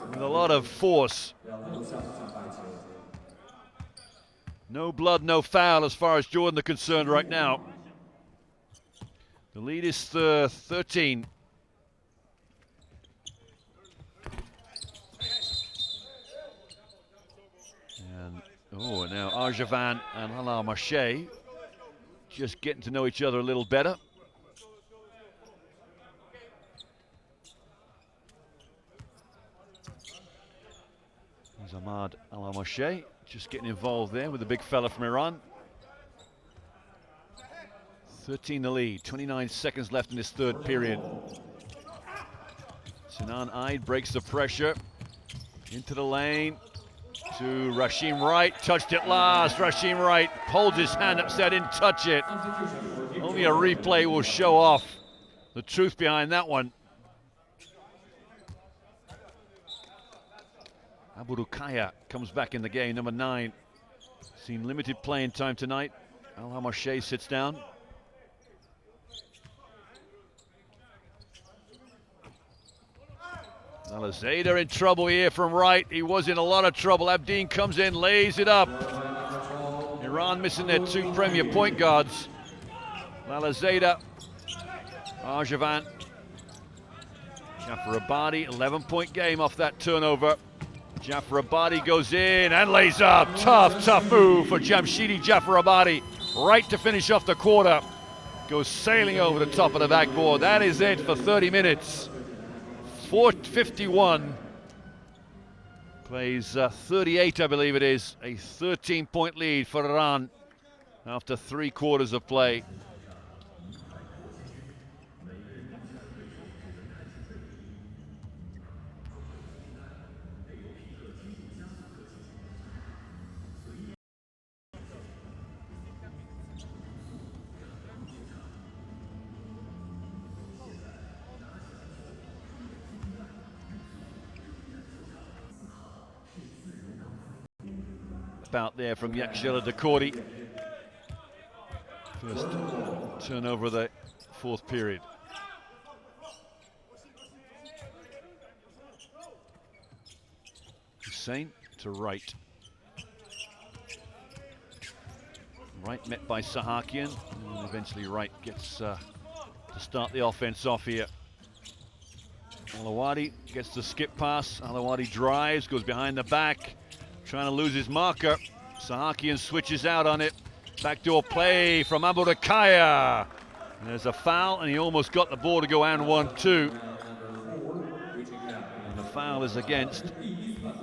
with a lot of force. No blood, no foul as far as Jordan are concerned right now. The lead is 13. And now Arjavan and Al-Hamashe just getting to know each other a little better. There's Ahmad Al-Hamashe just getting involved there with the big fella from Iran. 13 the lead, 29 seconds left in this third period. Sinan Aid breaks the pressure. Into the lane to Rasheem Wright, touched it last. Rasheem Wright holds his hand up, said didn't touch it. Only a replay will show off the truth behind that one. Abu Rukaya comes back in the game, number 9. Seen limited playing time tonight. Al-Hamashe sits down. Lalazada in trouble here from right. He was in a lot of trouble. Abdeen comes in, lays it up. Iran missing their 2 premier point guards. Lalazada, Arjavan, Jafar Abadi, 11-point game off that turnover. Jafar Abadi goes in and lays up. Tough move for Jamshidi Jafar Abadi. Right to finish off the quarter. Goes sailing over the top of the backboard. That is it for 30 minutes. 4:51. Plays 38, I believe it is. A 13-point lead for Iran after 3 quarters of play. Out there from Yakshala Dakori. First turnover of the 4th period. Hussein to Wright. Wright met by Sahakian, and eventually Wright gets to start the offense off here. Alawadi gets the skip pass. Alawadi drives, goes behind the back. Trying to lose his marker. Sahakian switches out on it. Backdoor play from Aburakaya. There's a foul, and he almost got the ball to go and 1-2. And the foul is against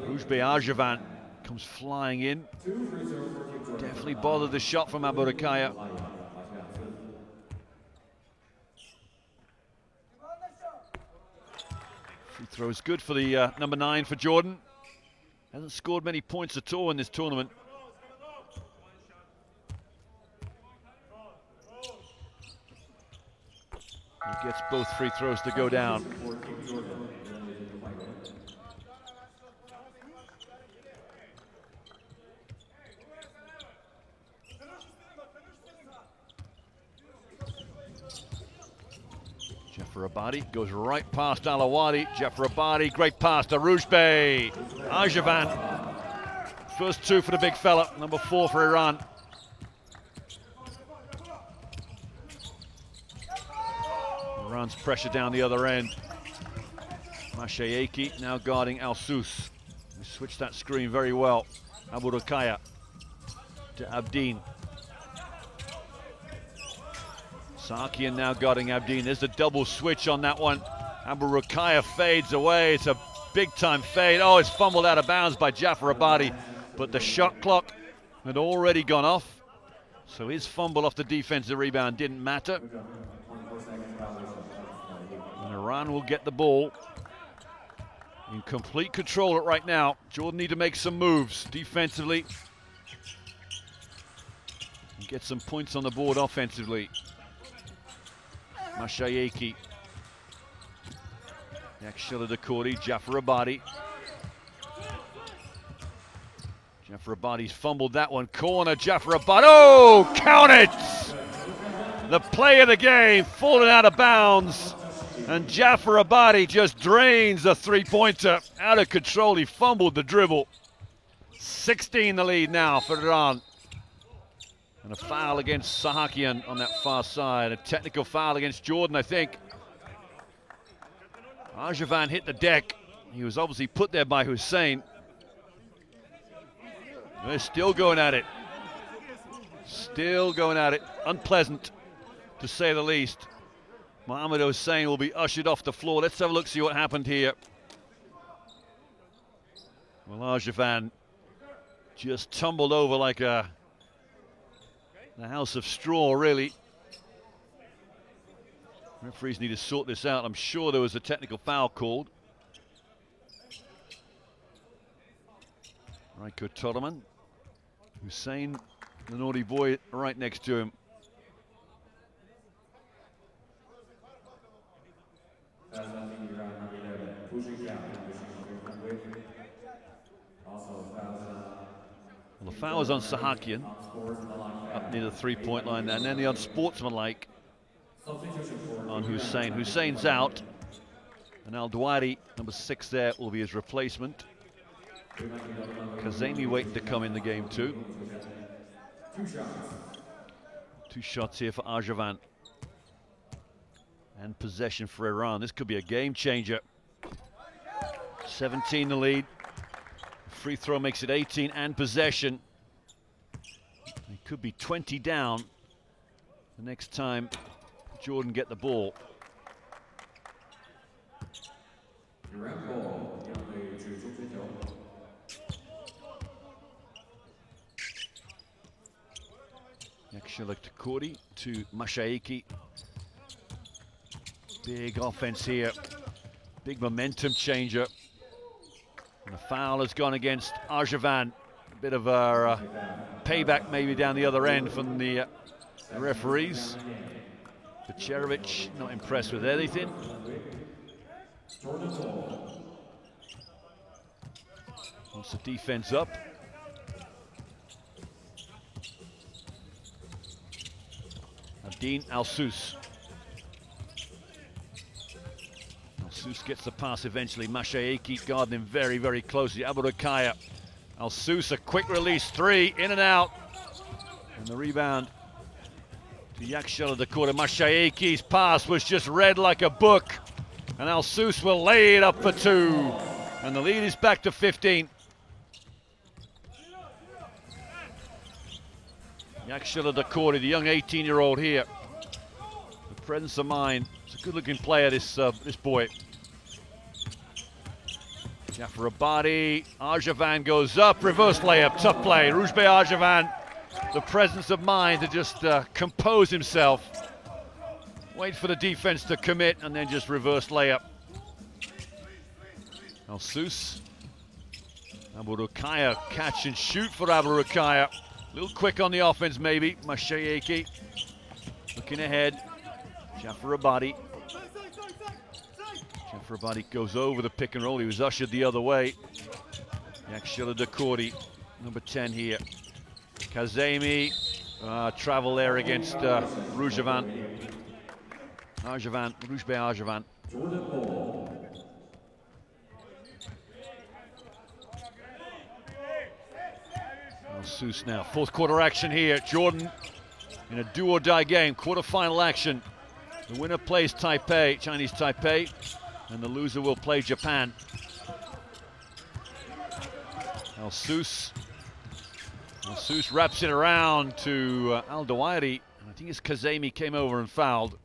Rouge-Bay Arjavan. Comes flying in. Definitely bothered the shot from Aburakaya. Free throw is good for the number 9 for Jordan. Hasn't scored many points at all in this tournament. He gets both free throws to go down. Abadi goes right past Alawadi. Abadi, great pass to Rouge-Bay Arjavan. First 2 for the big fella, number 4 for Iran. Iran's pressure down the other end. Mashayeki now guarding Al-Sus. We switched that screen very well. Aburakaya to Abdin. Sahakian now guarding Abdin. There's a double switch on that one. Aburakaya fades away. It's a big-time fade. Oh, it's fumbled out of bounds by Jafar Abadi, but the shot clock had already gone off, so his fumble off the defensive rebound didn't matter. And Iran will get the ball in complete control right now. Jordan need to make some moves defensively and get some points on the board offensively. Mashayeki. Yakshila Dakori, Jafar Abadi. Jafar Abadi's fumbled that one. Corner, Jafar Abadi. Oh, count it! The play of the game, falling out of bounds. And Jafar Abadi just drains the three-pointer. Out of control, he fumbled the dribble. 16 the lead now for Iran. And a foul against Sahakian on that far side. A technical foul against Jordan, I think. Arjavan hit the deck. He was obviously put there by Hussein. They're still going at it. Still going at it. Unpleasant, to say the least. Mohamed Hussein will be ushered off the floor. Let's have a look, see what happened here. Well, Arjavan just tumbled over like the house of straw, really. Referees need to sort this out. I'm sure there was a technical foul called. Raiko Toroman. Hussein, the naughty boy, right next to him. Well, the foul was on Sahakian, up near the three-point line, and then the unsportsmanlike on Hussein. Hussein's out, and Al-Dwari, number 6 there, will be his replacement. Kazemi waiting to come in the game too. 2 shots here for Arjavan. And possession for Iran. This could be a game changer. 17 the lead. Free throw makes it 18 and possession. It could be 20 down the next time Jordan get the ball. Yakshila Takori to Mashaiki. Big offense here. Big momentum changer. And the foul has gone against Arjavan. A bit of a payback maybe down the other end from the referees. Pecherovic not impressed with anything. Wants the defense up. Abdin Al-Sus. Al-Sus gets the pass eventually. Mashaiki guarding him very, very closely. Aburakaya. Al-Sus, a quick release 3, in and out. And the rebound to Yakshila Dakota. Mashaiki's pass was just read like a book. And Al-Sus will lay it up for 2. And the lead is back to 15. Yakshila Dakori, the young 18-year-old here. The presence of mind. It's a good-looking player, this boy. Jafar Abadi, Arjavan goes up, reverse layup, tough play. Rujbe Arjavan, the presence of mind to just compose himself. Wait for the defense to commit and then just reverse layup. Al-Sus. Aburukaya, catch and shoot for Aburukaya. A little quick on the offense maybe. Mashayeki looking ahead. Jafar Abadi. Jafar Abadi goes over the pick and roll. He was ushered the other way. Yakshila Dakori, number 10 here. Kazemi, travel there against Rujavan. Arjavan, Rujbe Arjavan. Al-Sus now, fourth quarter action here. Jordan in a do-or-die game, quarterfinal action. The winner plays Taipei, Chinese Taipei, and the loser will play Japan. Al-Sus wraps it around to Al-Dawairi. I think it's Kazemi came over and fouled.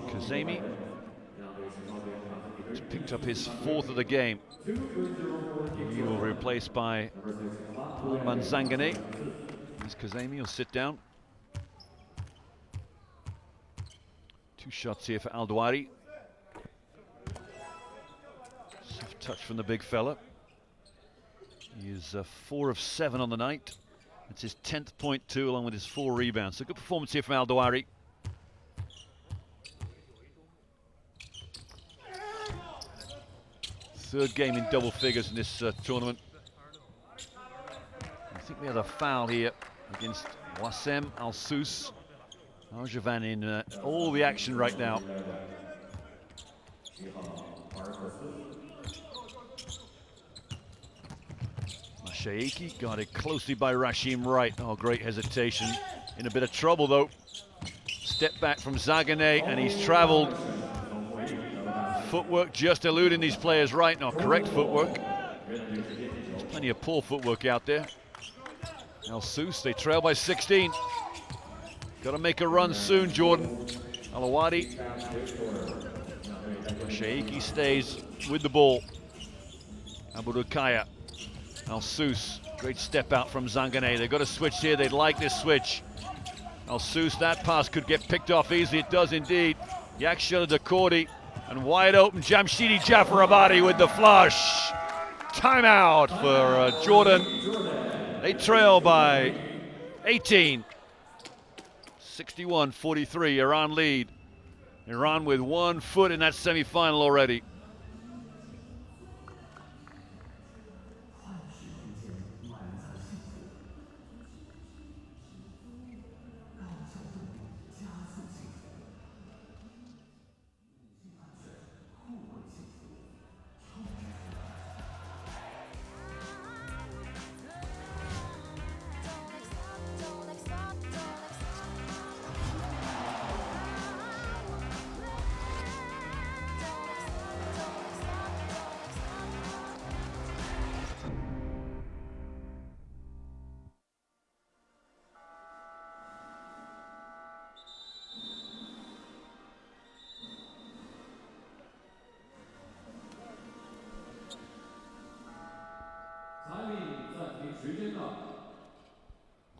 Kazemi has picked up his fourth of the game. He will be replaced by Manzangane. As Kazemi will sit down. 2 shots here for Al-Dawairi. Soft touch from the big fella. He is 4 of 7 on the night. It's his 10th point too, along with his 4 rebounds. So good performance here from Al-Dawairi. Third game in double figures in this tournament. I think we have a foul here against Wassem Al-Sus. Arjavan in all the action right now. Mashayeki guarded closely by Rashim Wright. Oh, great hesitation. In a bit of trouble though. Step back from Zagane and he's traveled. Footwork just eluding these players right now. Correct footwork. There's plenty of poor footwork out there. Al-Sus, they trail by 16. Got to make a run soon, Jordan. Alawadi. Shaiki stays with the ball. Aburukaya. Al-Sus, great step out from Zangane. They've got a switch here. They'd like this switch. Al-Sus, that pass could get picked off easily. It does indeed. Yakshila Dakori. And wide open, Jamshidi Jafar Abadi with the flush. Timeout for Jordan. They trail by 18. 61-43, Iran lead. Iran with 1 foot in that semifinal already.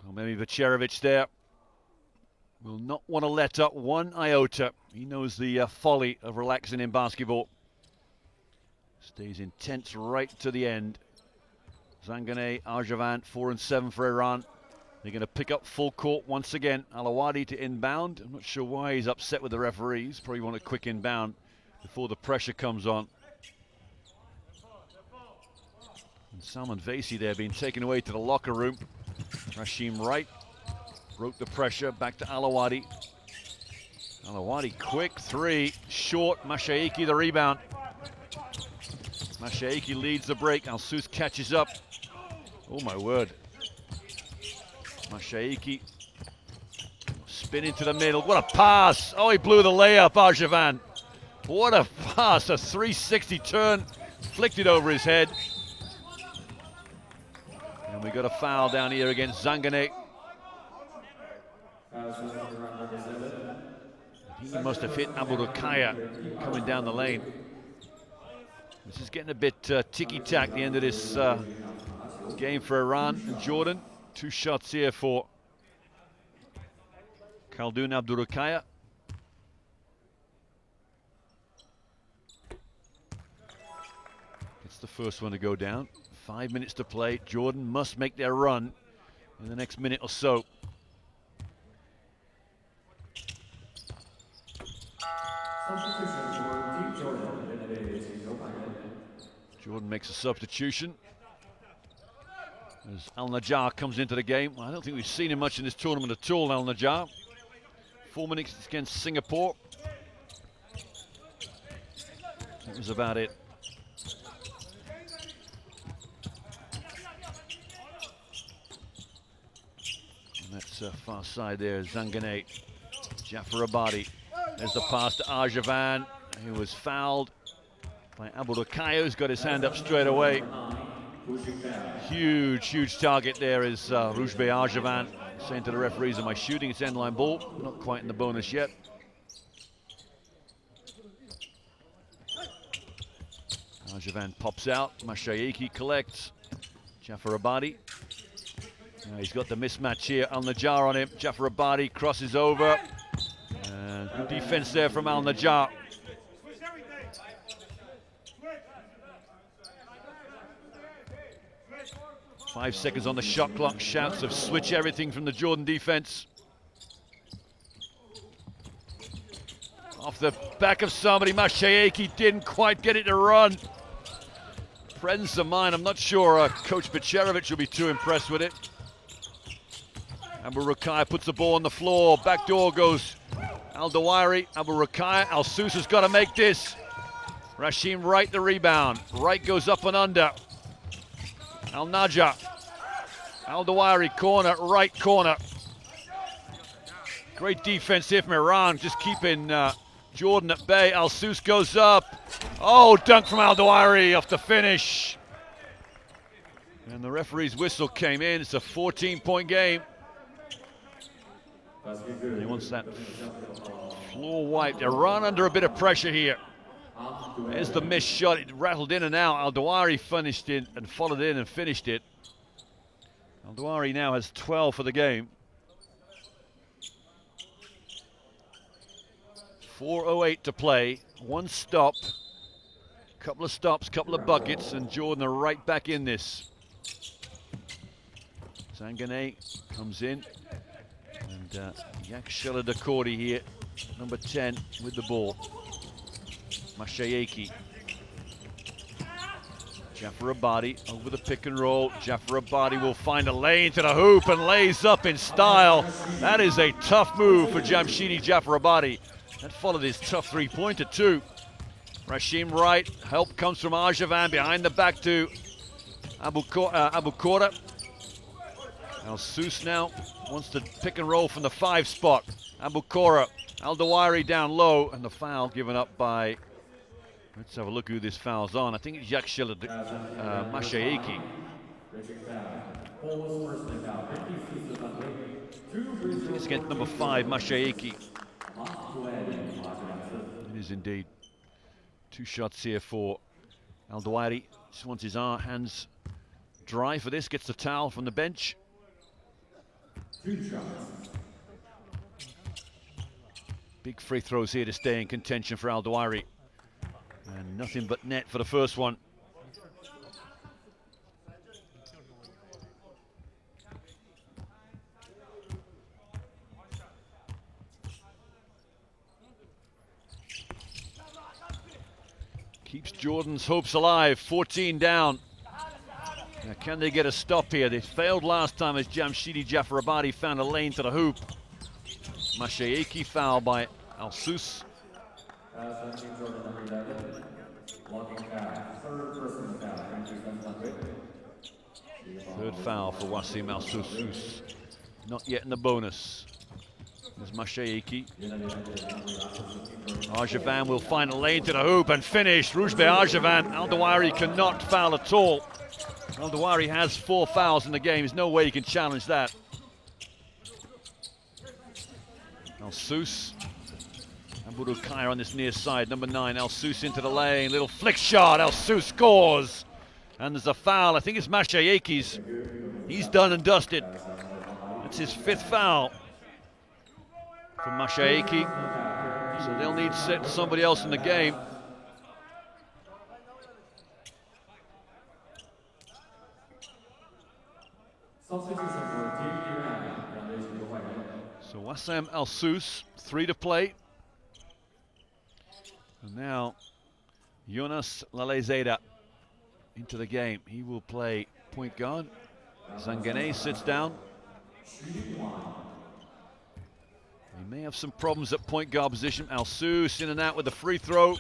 Well, maybe Vacherovic there will not want to let up 1 iota. He knows the folly of relaxing in basketball. Stays intense right to the end. Zangane, Arjavan, 4 and 7 for Iran. They're going to pick up full court once again. Alawadi to inbound. I'm not sure why he's upset with the referees. Probably want a quick inbound before the pressure comes on. And Salman Vasey there being taken away to the locker room. Rashim Wright broke the pressure, back to Alawadi. Alawadi, quick 3, short. Mashayeki the rebound. Mashayeki leads the break. Al-Sus catches up. Oh my word. Mashayeki spin into the middle. What a pass. Oh, he blew the layup, Arjavan. What a pass, a 360 turn flicked it over his head. And we got a foul down here against Zangane. He must have hit Abu Rukaya coming down the lane. This is getting a bit ticky-tack the end of this game for Iran and Jordan. 2 shots here for Khaldoon Abdurukaya. It's the first one to go down. 5 minutes to play. Jordan must make their run in the next minute or so. Jordan makes a substitution as Al Najjar comes into the game. Well, I don't think we've seen him much in this tournament at all, Al Najjar. 4 minutes against Singapore. That was about it. And that's far side there, Zangane. Jafar Abadi. There's the pass to Arjavan. He was fouled by Abu Rukaya, who's got his hand up straight away. Huge target there is Rujbe Arjavan, saying to the referees, am I shooting? It's end line ball. Not quite in the bonus yet. Arjavan pops out. Mashayeki collects. Jafar Abadi. He's got the mismatch here. Al Najjar on him. Jafar Abadi crosses over. And good defense there from Al Najjar. Five seconds on the shot clock. Shouts of switch everything from the Jordan defense. Off the back of somebody, Mashayeki didn't quite get it to run. Presence of mind, I'm not sure Coach Becherovic will be too impressed with it. Abu Rukaya puts the ball on the floor. Back door goes Al Dawari. Abu Rukaya. Al Sus has got to make this. Rashim Wright the rebound. Wright goes up and under. Al Najjar. Al Dawari corner, right corner. Great defense here from Iran, just keeping Jordan at bay. Al Sus goes up. Oh, dunk from Al Dawari off the finish. And the referee's whistle came in. It's a 14-point game. And he wants that floor wiped. Iran under a bit of pressure here. There's the missed shot. It rattled in and out. Al Dawari finished it and followed in and finished it. Al Dawari now has 12 for the game. 4:08 to play. One stop. Couple of stops, couple of buckets, and Jordan are right back in this. Zangane comes in. And Yakshela Dakordi here, number 10, with the ball. Mashayeki. Jafar Abadi over the pick and roll. Jafar Abadi will find a lane to the hoop and lays up in style. That is a tough move for Jamshidi Jafar Abadi. That followed his tough three-pointer too. Rashim Wright, help comes from Arjavan behind the back to Abu Kora. Al Sus now wants to pick and roll from the 5 spot. Abu Kora, Al Dawari down low, and the foul given up by, let's have a look who this foul's on. I think it's Yakshela Mashayeki. It's against number 5, Mashayeki. It is indeed. 2 shots here for Al Dawari. Just wants his hands dry for this, gets the towel from the bench. 2 shots. Big free throws here to stay in contention for Al Dawari. And nothing but net for the first one. Keeps Jordan's hopes alive, 14 down. Now, can they get a stop here? They failed last time as Jamshidi Jafar Abadi found a lane to the hoop. Mashayeki foul by Al Sus. Third foul for Wasim Al Sus. Not yet in the bonus. There's Mashaiki. Arjavan will find a lane to the hoop and finish. Roujbe Arjavan. Al-Dawari cannot foul at all. Al-Dawari has 4 fouls in the game. There's no way he can challenge that. Al-Sous. Abu Kaya on this near side. Number 9, Al-Sous into the lane. Little flick shot. Al-Sous scores. And there's a foul. I think it's Mashayeki's. He's done and dusted. It's his 5th foul for Mashaeki. So they'll need to set somebody else in the game. So Wassam Al-Sous, 3 to play. And now Jonas Lalezeda into the game. He will play point guard. Zangane sits down. He may have some problems at point guard position. Al-Sous in and out with the free throw.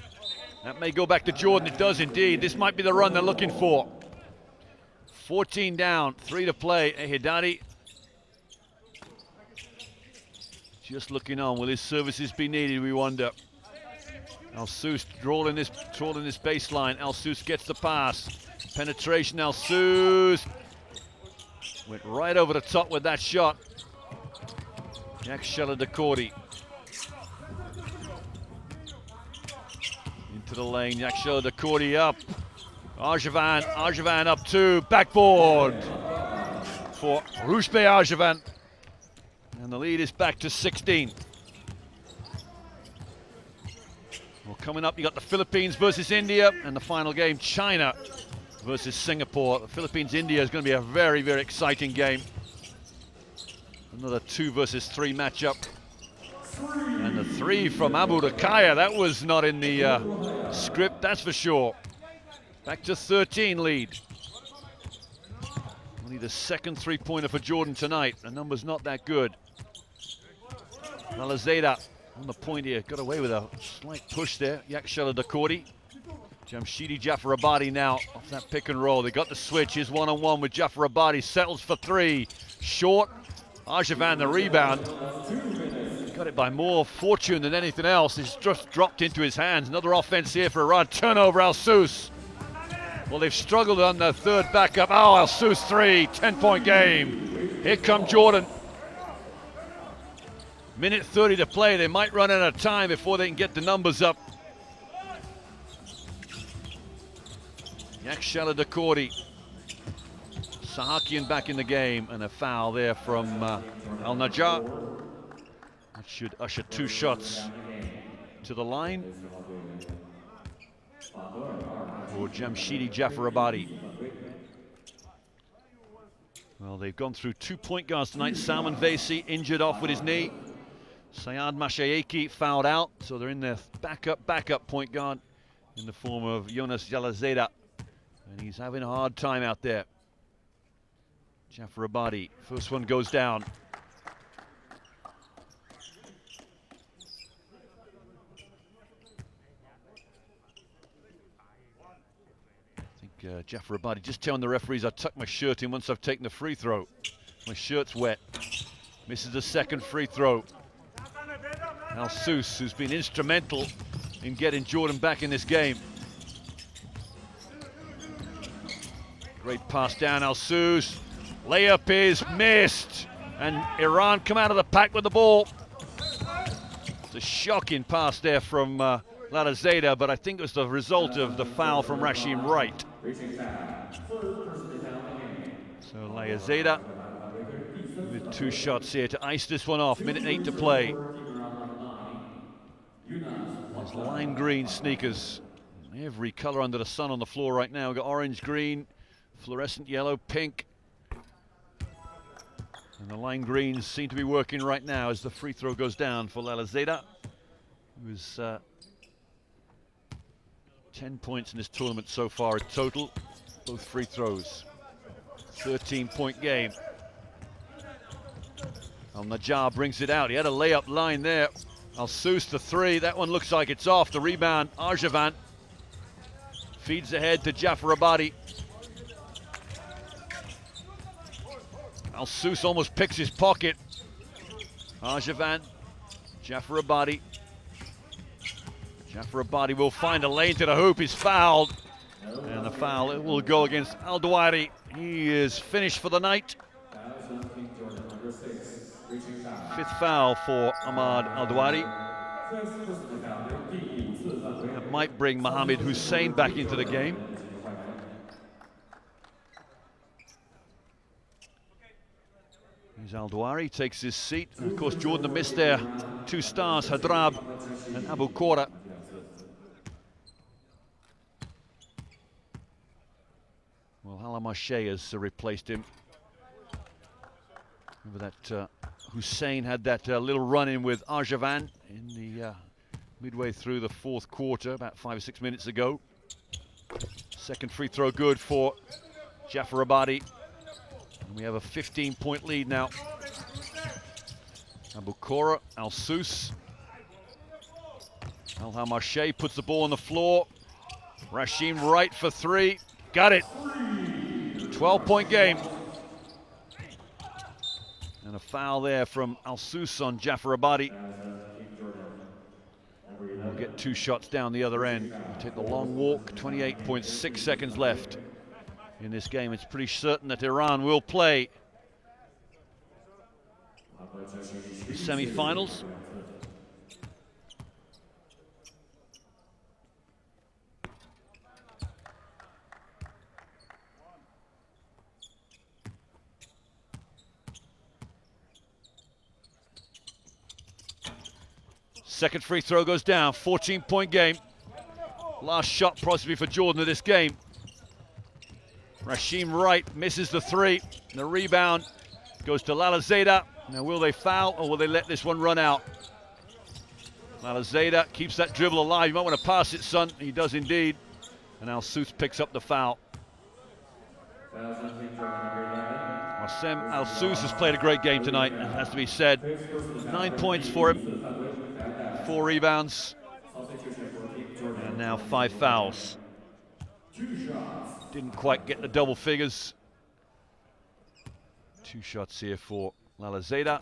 That may go back to Jordan. It does indeed. This might be the run they're looking for. 14 down, 3 to play. Ehidadi just looking on. Will his services be needed, we wonder. Al-Sous trolling this baseline. Al-Sous gets the pass. Penetration, Al-Sous. Went right over the top with that shot. Yakshela Dakori. Into the lane, Yakshela Dakori up. Arjavan up 2, backboard for Roujbe Arjavan. And the lead is back to 16. Well, coming up, you got the Philippines versus India, and the final game, China versus Singapore. The Philippines-India is going to be a very, very exciting game. Another 2 versus 3 matchup. And the 3 from Abu Rakaya, that was not in the script, that's for sure. Back to 13 lead. Only the 2nd 3-pointer for Jordan tonight. The number's not that good. Lalezeda on the point here, got away with a slight push there. Yakshela Dakori. Jamshidi Jafarabadi now off that pick and roll. They got the switch. Here's one-on-one with Jafarabadi. Settles for 3. Short. Arjavan the rebound. Got it by more fortune than anything else. It's just dropped into his hands. Another offense here for Iran. Turnover, Al-Sous. Well, they've struggled on the 3rd backup. Oh, Al-Sous 3, 10-point game. Here come Jordan. Minute 30 to play. They might run out of time before they can get the numbers up. Yakshela Dakori. Sahakian back in the game, and a foul there from Al-Najjar. That should usher 2 shots to the line for Jamshidi Jafarabadi. Well, they've gone through 2 point guards tonight. Salman Vesi injured off with his knee. Sayad Mashayeiki fouled out, so they're in their backup point guard in the form of Jonas Lalezeda. And he's having a hard time out there. Jafarabadi, first one goes down. I think Jafarabadi just telling the referees I tuck my shirt in once I've taken the free throw. My shirt's wet. Misses the 2nd free throw. Al-Sous, who's been instrumental in getting Jordan back in this game. Great pass down, Al-Sous. Layup is missed, and Iran come out of the pack with the ball. It's a shocking pass there from Lalezeda, but I think it was the result of the foul from Rasheem Wright. So Lalezeda with 2 shots here to ice this one off. Minute 8 to play. Those lime green sneakers. Every color under the sun on the floor right now. We've got orange, green, fluorescent yellow, pink. And the lime greens seem to be working right now as the free throw goes down for Lalezeda, who's 10 points in this tournament so far in total, both free throws. 13-point game. Al-Najjar brings it out. He had a layup line there. Al-Sous the 3. That one looks like it's off. The rebound, Arjavan feeds ahead to Jafarabadi. Al-Sous almost picks his pocket. Arjavan Jafar Abadi. Jafar Abadi will find a lane to the hoop. He's fouled. And the foul will go against Al Dawari. He is finished for the night. Fifth foul for Ahmad Al Dawari. That might bring Mohamed Hussein back into the game. Here's Al Dawari, takes his seat. And of course, Jordan missed their two stars, Hadrab and Abu Kora. Well, Halamache has replaced him. Remember that Hussein had that little run-in with Arjavan in the midway through the fourth quarter, about 5 or 6 minutes ago. Second free throw good for Jafar Abadi. And we have a 15-point lead now. Abu Kora, Al-Sous. Al-Hamache puts the ball on the floor. Rashim Wright for three. Got it. 12-point game. And a foul there from Al-Sous on Jafar Abadi. We'll get two shots down the other end. We'll take the long walk, 28.6 seconds left in this game. It's pretty certain that Iran will play the semi-finals. Second free throw goes down, 14-point game. Last shot possibly for Jordan of this game. Rashim Wright misses the three. The rebound goes to Lalazada. Now will they foul or will they let this one run out? Lalazada keeps that dribble alive. You might want to pass it, son. He does indeed. And Al-Sous picks up the foul. Wassem Al-Sous has played a great game tonight, it has to be said. 9 points for him. 4 rebounds, and now 5 fouls. Didn't quite get the double figures. 2 shots here for Lalazada.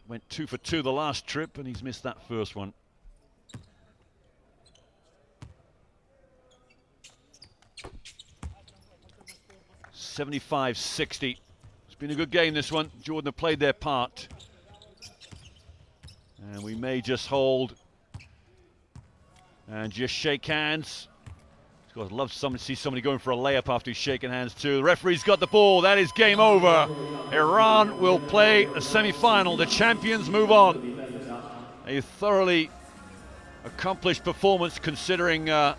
Went 2 for 2 the last trip, and he's missed that first one. (75-60). It's been a good game, this one. Jordan have played their part. And we may just hold and just shake hands. Of course, I'd love to see somebody going for a layup after he's shaking hands too. The referee's got the ball. That is game over. Iran will play the semi-final. The champions move on. A thoroughly accomplished performance considering the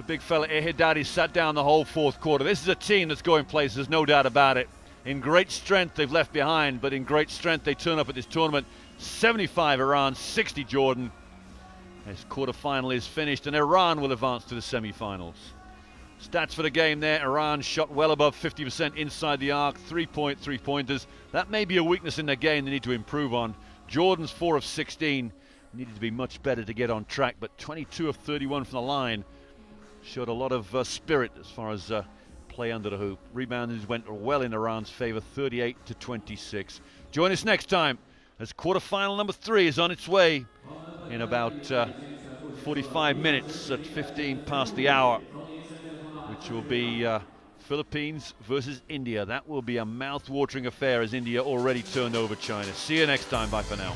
big fella Ehidadi sat down the whole fourth quarter. This is a team that's going places, there's no doubt about it. In great strength they've left behind, but in great strength they turn up at this tournament. 75 Iran, 60 Jordan. This quarterfinal is finished and Iran will advance to the semi-finals. Stats for the game there. Iran shot well above 50% inside the arc, 3-point three-pointers. That may be a weakness in their game they need to improve on. Jordan's 4 of 16. Needed to be much better to get on track, but 22 of 31 from the line showed a lot of spirit as far as play under the hoop. Rebounds went well in Iran's favor, 38-26. Join us next time as quarterfinal number 3 is on its way in about 45 minutes at 15 past the hour, which will be Philippines versus India. That will be a mouth-watering affair as India already turned over China. See you next time. Bye for now.